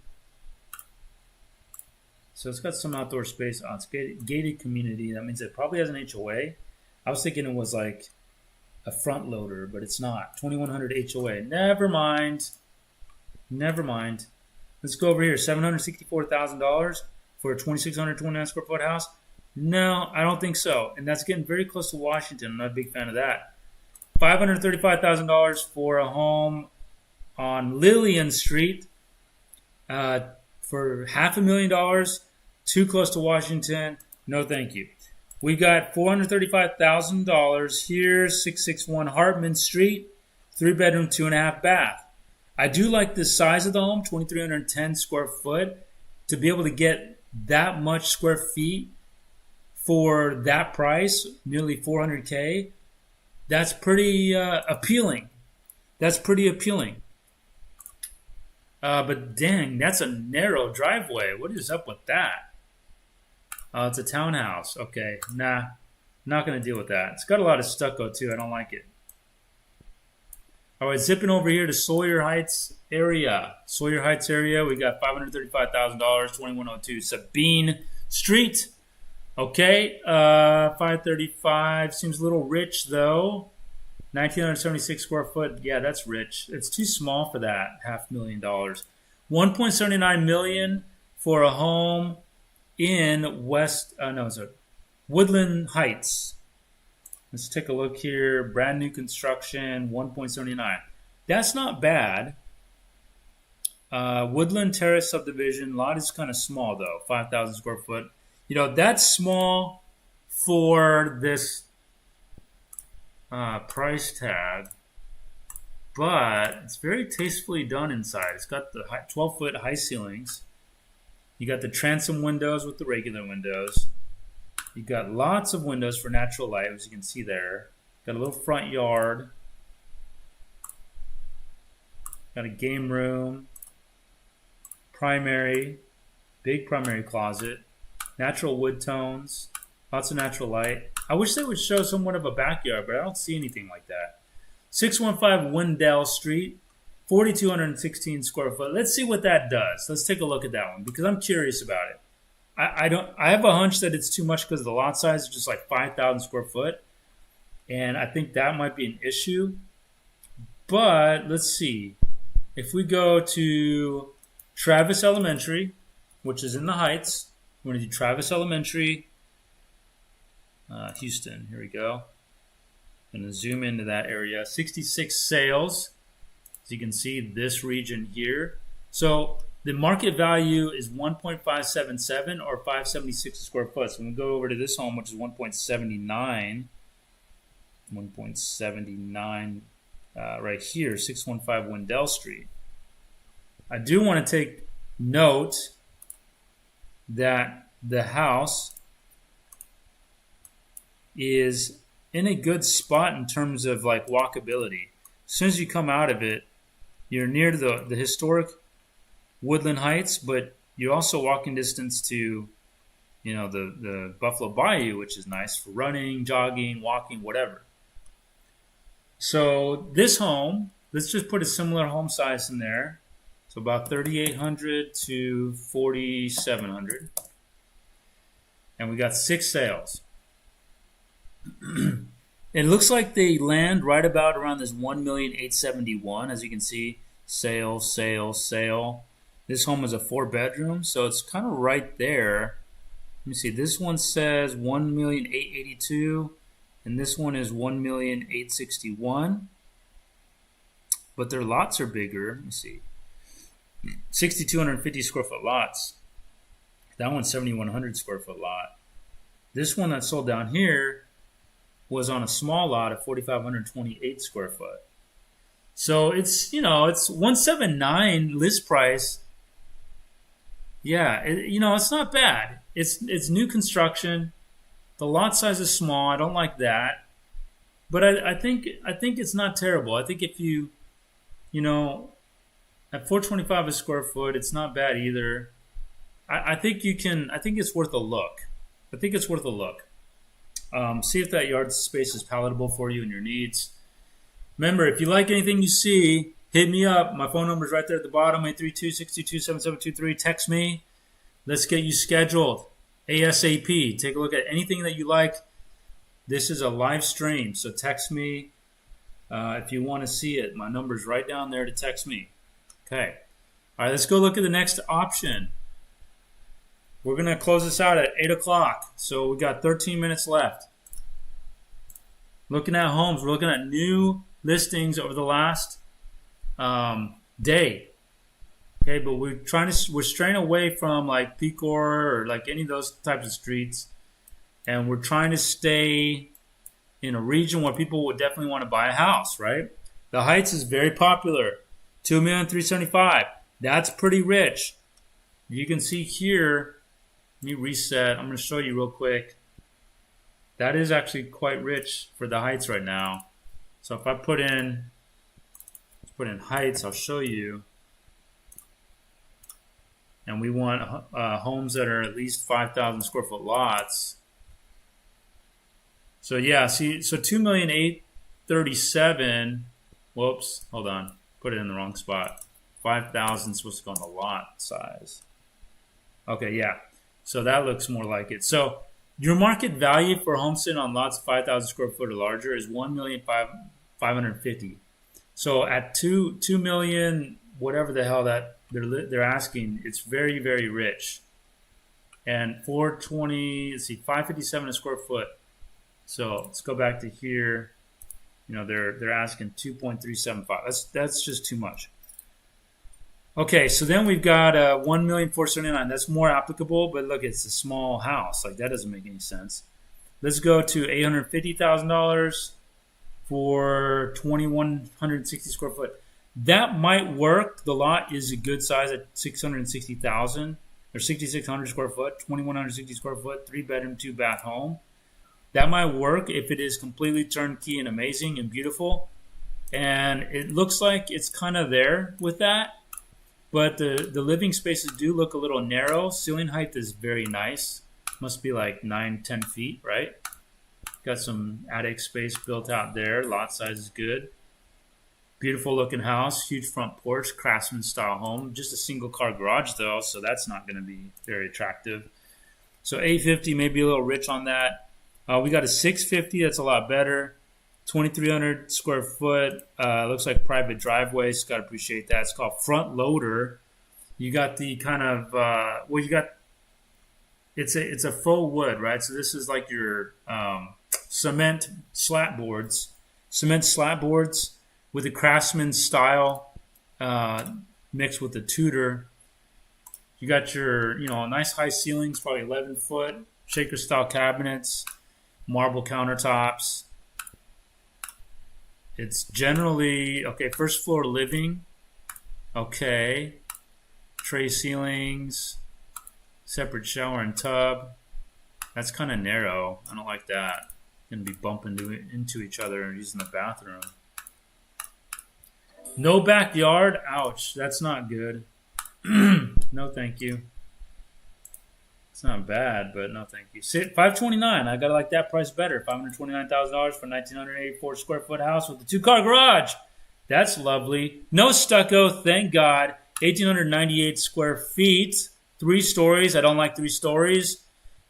So it's got some outdoor space. Oh, it's gated community. That means it probably has an HOA. I was thinking it was like a front loader, but it's not. 2100 HOA. Never mind. Never mind. Let's go over here. $764,000 for a 2,629 square foot house. No, I don't think so. And that's getting very close to Washington. I'm not a big fan of that. $535,000 for a home on Lillian Street for $500,000. Too close to Washington. No, thank you. We got $435,000 here, 661 Hartman Street, 3-bedroom, 2.5 bath. I do like the size of the home, 2,310 square foot. To be able to get that much square feet for that price, nearly $400K, that's pretty appealing. That's pretty appealing. But dang, that's a narrow driveway. What is up with that? It's a townhouse. Okay, nah, not going to deal with that. It's got a lot of stucco too. I don't like it. All right, zipping over here to Sawyer Heights area. Sawyer Heights area, we got $535,000, 2102 Sabine Street. Okay, 535 seems a little rich though. 1,976 square foot. Yeah, that's rich. It's too small for that. $500,000. $1.79 million for a home in Woodland Heights. Let's take a look here. Brand new construction, 1.79. That's not bad. Woodland Terrace subdivision. Lot is kind of small though, 5,000 square foot. You know, that's small for this price tag, but it's very tastefully done inside. It's got the 12-foot high ceilings. You got the transom windows with the regular windows. You got lots of windows for natural light, as you can see there. Got a little front yard. Got a game room. Primary. Big primary closet. Natural wood tones. Lots of natural light. I wish they would show somewhat of a backyard, but I don't see anything like that. 615 Wendell Street. 4,216 square foot. Let's see what that does. Let's take a look at that one because I'm curious about it. I have a hunch that it's too much because the lot size is just like 5,000 square foot, and I think that might be an issue. But let's see. If we go to Travis Elementary, which is in the Heights, we're going to do Travis Elementary, Houston. Here we go. I'm going to zoom into that area. 66 sales. As you can see, this region here. So the market value is 1.577 or 576 square foot. So when we go over to this home, which is 1.79, 1.79 right here, 615 Wendell Street. I do want to take note that the house is in a good spot in terms of like walkability. As soon as you come out of it, you're near to the historic Woodland Heights, but you're also walking distance to, you know, the Buffalo Bayou, which is nice for running, jogging, walking, whatever. So this home, let's just put a similar home size in there. So about 3,800 to 4,700. And we got 6 sales. It looks like they land right about around this 1,871,000. As you can see, sale, sale, sale. This home is a 4-bedroom, so it's kind of right there. Let me see. This one says 1,882,000, and this one is 1,861,000. But their lots are bigger. Let me see. 6,250 square foot lots. That one's 7,100 square foot lot. This one that sold down here was on a small lot of 4,528 square foot. So it's, it's 179 list price. Yeah, it's not bad. It's new construction. The lot size is small. I don't like that, but I think it's not terrible. I think if you at 425 a square foot, it's not bad either. I think you can. I think it's worth a look. I think it's worth a look. See if that yard space is palatable for you and your needs. Remember, if you like anything you see, hit me up. My phone number is right there at the bottom, 832-622-7723. Text me. Let's get you scheduled ASAP. Take a look at anything that you like. This is a live stream, so text me if you want to see it. My number is right down there to text me. Okay. All right, let's go look at the next option. We're going to close this out at 8 o'clock, so we got 13 minutes left. Looking at homes, we're looking at new listings over the last day. Okay, but we're straying away from like Pecor or like any of those types of streets, and we're trying to stay in a region where people would definitely want to buy a house, right? The Heights is very popular, $2,375,000. That's pretty rich. You can see here. Let me reset. I'm going to show you real quick. That is actually quite rich for the Heights right now. So if I put in Heights, I'll show you. And we want homes that are at least 5,000 square foot lots. So yeah, see, so 2,837,000. Whoops, hold on, put it in the wrong spot. 5,000 is supposed to go on the lot size. Okay, yeah. So that looks more like it. So your market value for homestead on lots 5,000 square foot or larger is $1,550,000. So at 2 million, whatever the hell that they're asking, it's very, very rich. And 557 a square foot. So let's go back to here. They're asking 2.375. That's just too much. Okay, so then we've got 1,479,000. That's more applicable, but look, it's a small house. Like that doesn't make any sense. Let's go to $850,000 for 2,160 square foot. That might work. The lot is a good size at 660,000 or 6,600 square foot, 2,160 square foot, 3-bedroom, 2-bath home. That might work if it is completely turnkey and amazing and beautiful. And it looks like it's kind of there with that. But the living spaces do look a little narrow. Ceiling height is very nice. Must be like 9-10 feet, right? Got some attic space built out there. Lot size is good. Beautiful looking house. Huge front porch. Craftsman style home. Just a single car garage though, so that's not going to be very attractive. So $850, maybe a little rich on that. We got a $650. That's a lot better. 2,300 square foot. Looks like private driveway. So got to appreciate that. It's called front loader. You got the kind of you got. It's a faux wood, right? So this is like your cement slat boards with the Craftsman style mixed with the Tudor. You got your nice high ceilings, probably 11 foot shaker style cabinets, marble countertops. It's generally, first floor living. Okay. Tray ceilings. Separate shower and tub. That's kind of narrow. I don't like that. Going to be bumping into each other and using the bathroom. No backyard. Ouch. That's not good. No, thank you. It's not bad, but no, thank you. $529. I gotta like that price better. $529,000 for 1,984 square foot house with a 2-car garage. That's lovely. No stucco, thank God. 1,898 square feet. 3 stories. I don't like 3 stories,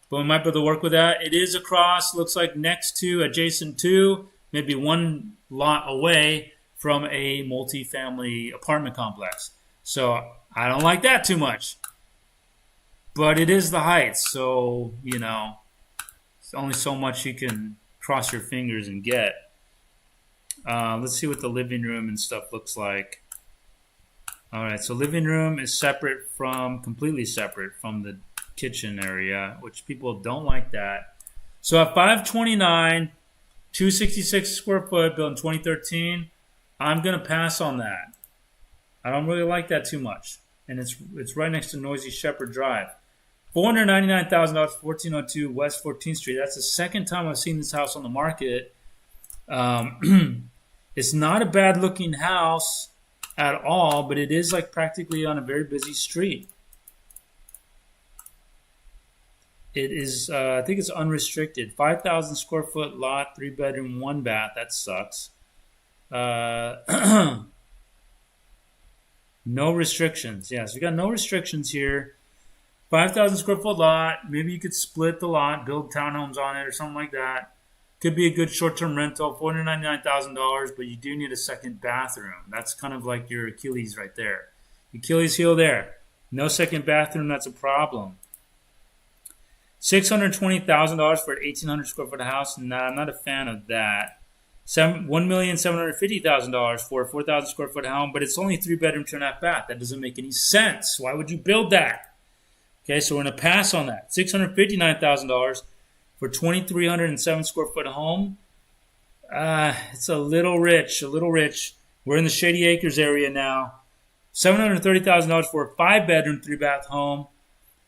but we might be able to work with that. It is across. Looks like next to, adjacent to, maybe 1 lot away from a multi-family apartment complex. So I don't like that too much. But it is the Heights, so, it's only so much you can cross your fingers and get. Let's see what the living room and stuff looks like. All right, so living room is completely separate from kitchen area, which people don't like that. So at 529, 266 square foot, built in 2013, I'm gonna pass on that. I don't really like that too much, and it's right next to Noisy Shepherd Drive. $499,000, 1402 West 14th Street. That's the second time I've seen this house on the market. It's not a bad looking house at all, but it is like practically on a very busy street. It is, I think it's unrestricted. 5,000 square foot lot, 3-bedroom, 1-bath. That sucks. No restrictions. Yeah, so you got no restrictions here. 5,000 square foot lot. Maybe you could split the lot, build townhomes on it or something like that. Could be a good short-term rental, $499,000, but you do need a second bathroom. That's kind of like your Achilles right there. Achilles heel there. No second bathroom, that's a problem. $620,000 for an 1,800 square foot house. Nah, I'm not a fan of that. $1,750,000 for a 4,000 square foot home, but it's only 3-bedroom, 2.5 bath. That doesn't make any sense. Why would you build that? Okay, so we're going to pass on that. $659,000 for 2,307 square foot home. It's a little rich, We're in the Shady Acres area now. $730,000 for a 5-bedroom, 3-bath home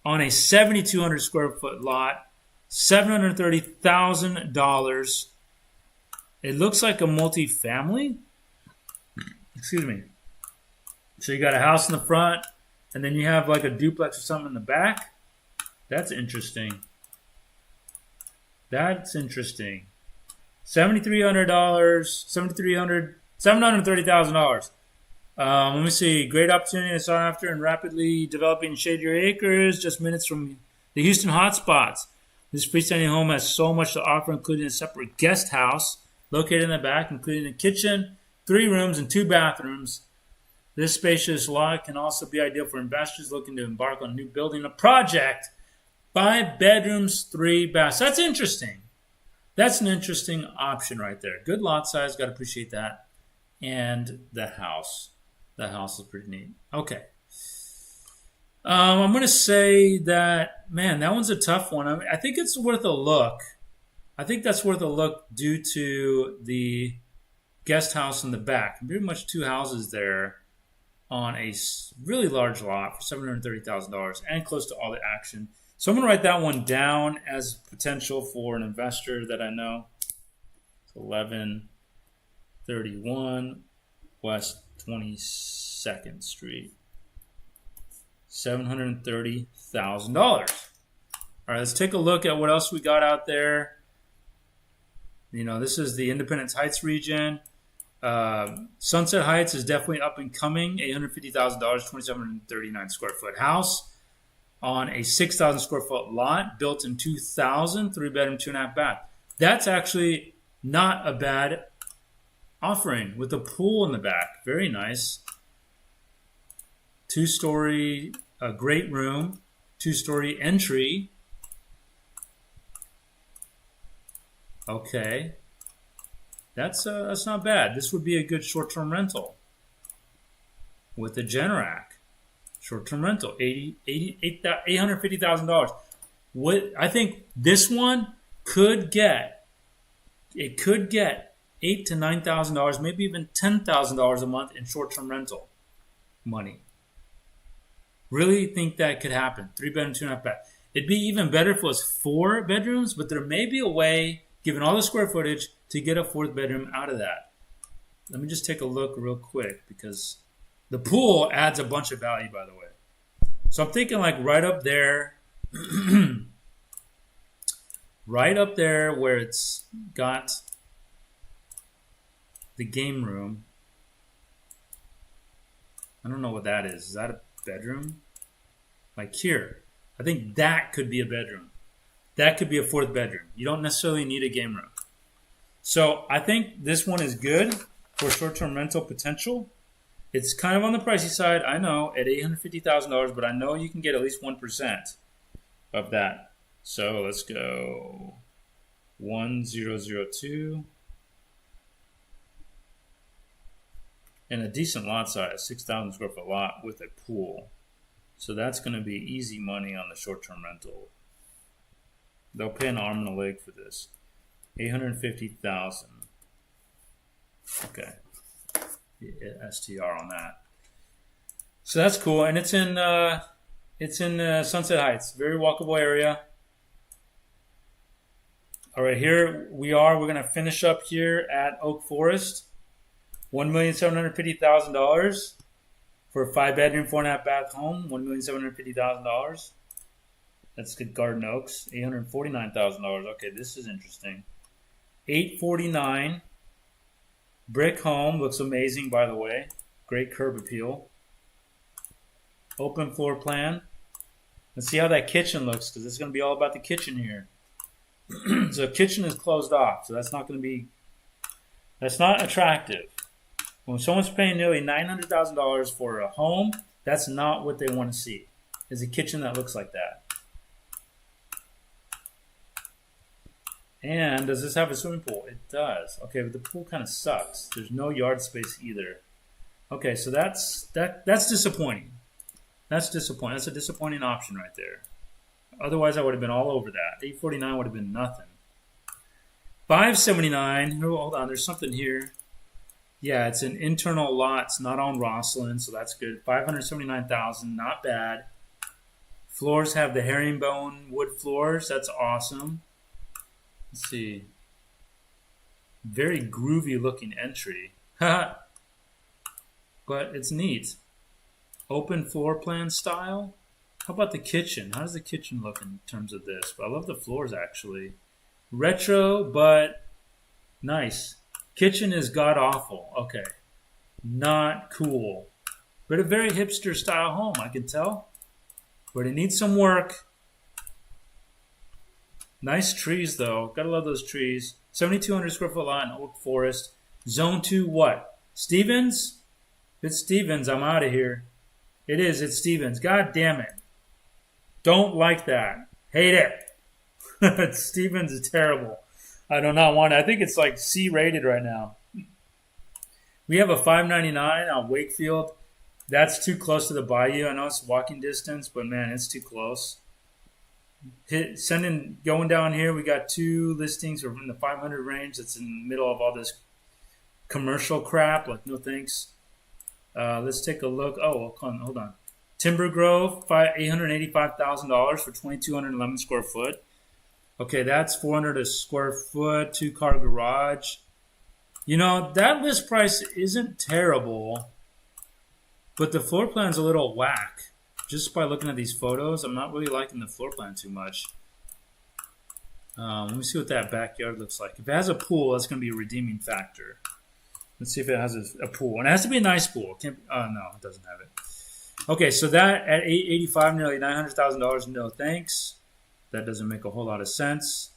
on a 7,200 square foot lot. $730,000. It looks like a multi-family. Excuse me. So you got a house in the front, and then you have like a duplex or something in the back. That's interesting. $730,000. Let me see. Great opportunity to sought after and rapidly developing shadier acres, just minutes from the Houston hotspots. This freestanding home has so much to offer, including a separate guest house located in the back, including a kitchen, 3 rooms, and 2 bathrooms. This spacious lot can also be ideal for investors looking to embark on a new building, a project. 5 bedrooms, 3 baths. That's interesting. That's an interesting option right there. Good lot size. Got to appreciate that. And the house. The house is pretty neat. Okay. I'm going to say that, man, that one's a tough one. I mean, I think it's worth a look. I think that's worth a look due to the guest house in the back. Pretty much 2 houses there on a really large lot for $730,000 and close to all the action. So I'm going to write that one down as potential for an investor that I know. It's 1131 West 22nd Street. $730,000. All right, let's take a look at what else we got out there. You know, this is the Independence Heights region. Sunset Heights is definitely up and coming. $850,000, 2,739 square foot house on a 6,000 square foot lot, built in 2000, 3-bedroom, 2.5 bath. That's actually not a bad offering with a pool in the back. Very nice. 2-story, a great room, 2-story entry. Okay. That's not bad. This would be a good short-term rental with the Generac. Short-term rental, $850,000. What I think this one could get $8,000 to $9,000, maybe even $10,000 a month in short-term rental money. Really think that could happen. 3-bedroom, 2.5 bath. It'd be even better if it was 4 bedrooms, but there may be a way, given all the square footage, to get a 4th bedroom out of that. Let me just take a look real quick because the pool adds a bunch of value, by the way. So I'm thinking like right up there, right up there where it's got the game room. I don't know what that is. Is that a bedroom? Like here. I think that could be a bedroom. That could be a 4th bedroom. You don't necessarily need a game room. So I think this one is good for short-term rental potential. It's kind of on the pricey side, I know, at $850,000, but I know you can get at least 1% of that. So let's go 1002. And a decent lot size, 6,000 square foot lot with a pool. So that's going to be easy money on the short-term rental. They'll pay an arm and a leg for this. 850,000. Okay. The STR on that. So that's cool, and it's in Sunset Heights, very walkable area. All right, here we are. We're gonna finish up here at Oak Forest, $1,750,000 for a 5-bedroom, 4.5-bath home. $1,750,000. That's good. Garden Oaks, $849,000. Okay, this is interesting. $849,000. Brick home, looks amazing, by the way. Great curb appeal. Open floor plan. Let's see how that kitchen looks, because it's going to be all about the kitchen here. So the kitchen is closed off, so that's not attractive. When someone's paying nearly $900,000 for a home, that's not what they want to see, is a kitchen that looks like that. And does this have a swimming pool? It does. Okay, but the pool kind of sucks. There's no yard space either. Okay, so that's disappointing. That's disappointing. That's a disappointing option right there. Otherwise, I would have been all over that. $849 would have been nothing. $579. Oh, hold on, there's something here. Yeah, it's an internal lot. It's not on Rosslyn, so that's good. $579,000, not bad. Floors have the herringbone wood floors. That's awesome. Let's see. Very groovy looking entry. But it's neat. Open floor plan style. How about the kitchen? How does the kitchen look in terms of this? But I love the floors actually. Retro, but nice. Kitchen is god awful. Okay. Not cool. But a very hipster style home, I can tell. But it needs some work. Nice trees though. Gotta love those trees. 7,200 square foot lot in Oak Forest. Zone 2 what? Stevens? If it's Stevens, I'm out of here. It is. It's Stevens. God damn it. Don't like that. Hate it. Stevens is terrible. I do not want it. I think it's like C rated right now. We have a 599 on Wakefield. That's too close to the bayou. I know it's walking distance, but man, it's too close. Going down here, we got 2 listings in the 500 range. That's in the middle of all this commercial crap. Like, no thanks. Let's take a look. Oh, hold on. Timber Grove, $885,000 for 2,211 square foot. Okay, that's $400 a square foot, 2-car garage. You know, that list price isn't terrible, but the floor plan's a little whack. Just by looking at these photos, I'm not really liking the floor plan too much. Let me see what that backyard looks like. If it has a pool, that's going to be a redeeming factor. Let's see if it has a pool. And it has to be a nice pool. No, it doesn't have it. Okay, so that at $885, nearly $900,000, no thanks. That doesn't make a whole lot of sense.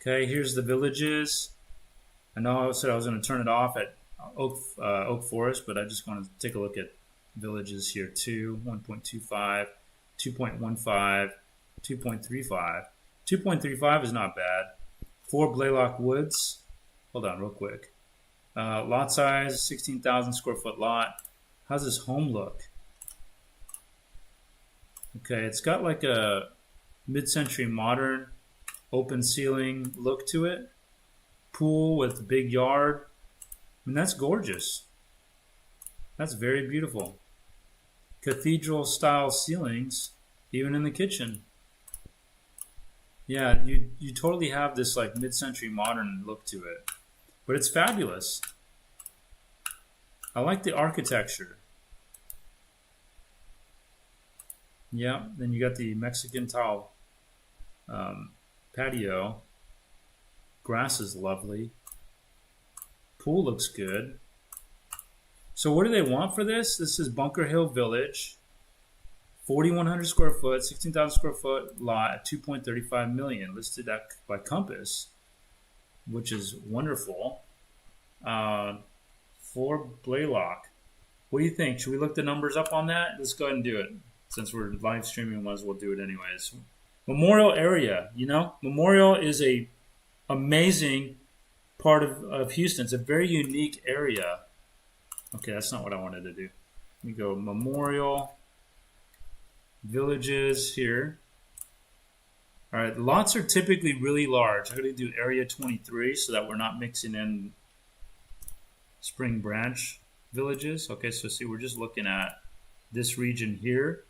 Okay, here's the Villages. I know I said I was going to turn it off at Oak Forest, but I just want to take a look at Villages here too. 1.25, 2.15, 2.35. 2.35 is not bad. 4 Blaylock Woods. Hold on real quick. Lot size, 16,000 square foot lot. How's this home look? Okay, it's got like a mid-century modern open ceiling look to it. Pool with big yard. I mean, that's gorgeous. That's very beautiful. Cathedral style ceilings, even in the kitchen. Yeah, you totally have this like mid-century modern look to it. But it's fabulous. I like the architecture. Yeah, then you got the Mexican tile patio. Grass is lovely. Pool looks good. So what do they want for this? This is Bunker Hill Village. 4,100 square foot, 16,000 square foot lot at $2.35 million, listed by Compass, which is wonderful. For Blaylock. What do you think? Should we look the numbers up on that? Let's go ahead and do it. Since we're live streaming, might as well do it anyways. Memorial area, you know? Memorial is a amazing part of Houston. It's a very unique area. Okay, that's not what I wanted to do. Let me go Memorial. Villages here. All right, lots are typically really large. I'm going to do area 23 so that we're not mixing in Spring Branch villages. Okay, so see, we're just looking at this region here.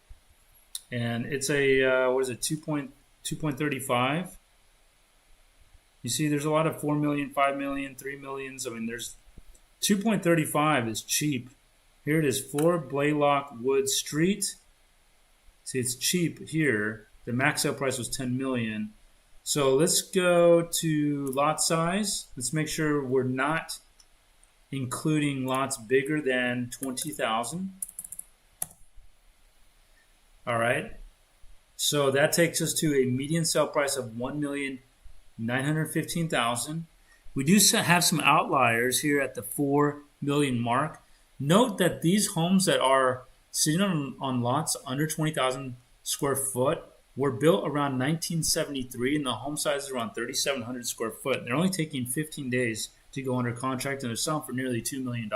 And it's a, what is it, 2.35. You see, there's a lot of 4 million, 5 million, 3 millions. I mean, there's 2.35 is cheap. Here it is, 4 Blaylock Wood Street. See, it's cheap here. The max sale price was 10 million. So let's go to lot size. Let's make sure we're not including lots bigger than 20,000. All right. So that takes us to a median sale price of 1,915,000. We do have some outliers here at the 4 million mark. Note that these homes that are sitting on lots under 20,000 square foot were built around 1973, and the home size is around 3,700 square foot. They're only taking 15 days to go under contract, and they're selling for nearly $2 million.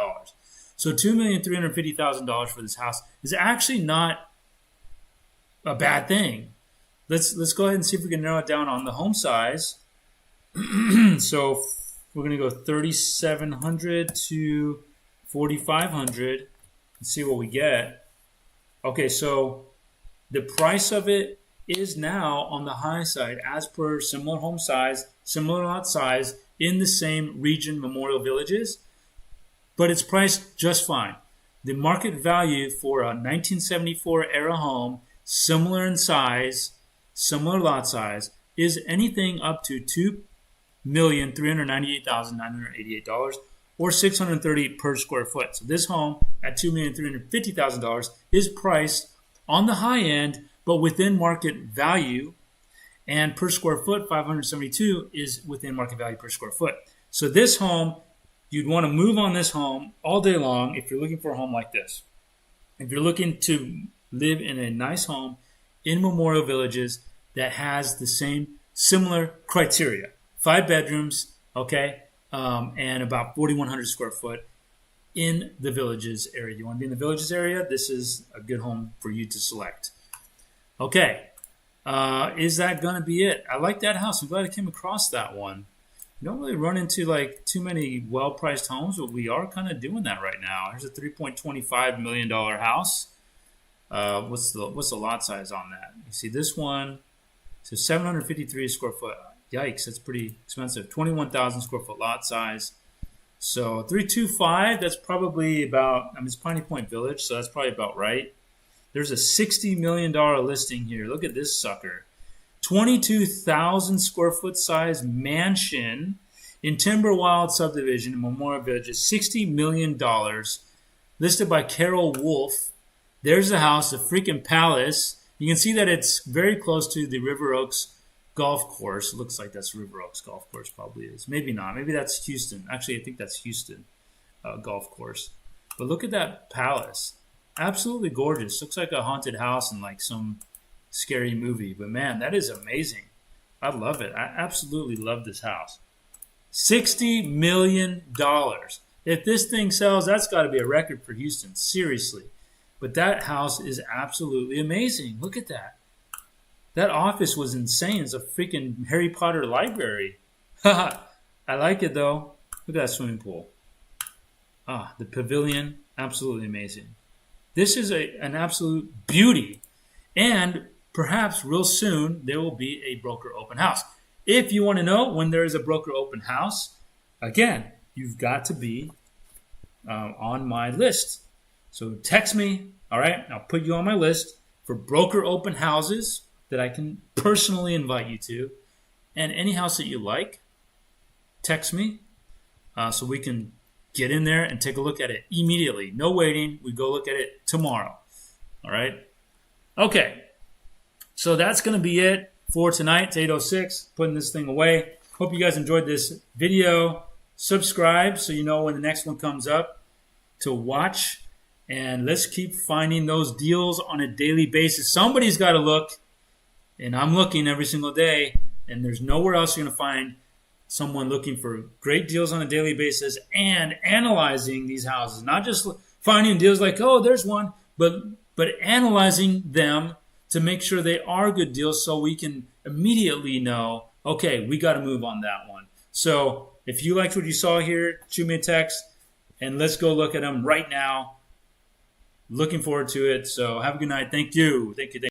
So $2,350,000 for this house is actually not a bad thing. Let's go ahead and see if we can narrow it down on the home size. So we're going to go 3,700 to 4,500 and see what we get. Okay, so the price of it is now on the high side as per similar home size, similar lot size in the same region, Memorial Villages, but it's priced just fine. The market value for a 1974 era home, similar in size, similar lot size, is anything up to $2,398,988 or $630 per square foot. So this home at $2,350,000 is priced on the high end, but within market value, and per square foot, 572 is within market value per square foot. So this home, you'd want to move on this home all day long if you're looking for a home like this. If you're looking to live in a nice home in Memorial Villages that has the same similar criteria, 5 bedrooms, okay, and about 4,100 square foot in the Villages area. You want to be in the Villages area? This is a good home for you to select. Okay, is that going to be it? I like that house. I'm glad I came across that one. You don't really run into like too many well-priced homes, but we are kind of doing that right now. Here's a $3.25 million house. What's the lot size on that? You see this one, so 753 square foot. Yikes, that's pretty expensive. 21,000 square foot lot size. So 325, that's probably about, I mean, it's Piney Point Village, so that's probably about right. There's a $60 million listing here. Look at this sucker. 22,000 square foot size mansion in Timberwild subdivision in Memorial Village. $60 million listed by Carol Wolf. There's the house, the freaking palace. You can see that it's very close to the River Oaks golf course. It looks like that's River Oaks golf course, probably is. Maybe not. Maybe that's Houston. Actually, I think that's Houston golf course. But look at that palace. Absolutely gorgeous. Looks like a haunted house in like some scary movie. But man, that is amazing. I love it. I absolutely love this house. $60 million. If this thing sells, that's got to be a record for Houston. Seriously. But that house is absolutely amazing. Look at that. That office was insane. It's a freaking Harry Potter library. I like it though. Look at that swimming pool. The pavilion. Absolutely amazing. This is an absolute beauty. And perhaps real soon there will be a broker open house. If you want to know when there is a broker open house, again, you've got to be on my list. So text me, all right? I'll put you on my list for broker open houses that I can personally invite you to. And any house that you like, text me so we can get in there and take a look at it immediately. No waiting. We go look at it tomorrow. All right? Okay. So that's going to be it for tonight. It's 8:06. Putting this thing away. Hope you guys enjoyed this video. Subscribe so you know when the next one comes up to watch. And let's keep finding those deals on a daily basis. Somebody's got to look. And I'm looking every single day. And there's nowhere else you're going to find someone looking for great deals on a daily basis and analyzing these houses. Not just finding deals like, oh, there's one, but analyzing them to make sure they are good deals so we can immediately know, okay, we got to move on that one. So if you liked what you saw here, shoot me a text and let's go look at them right now. Looking forward to it. So have a good night. Thank you. Thank you.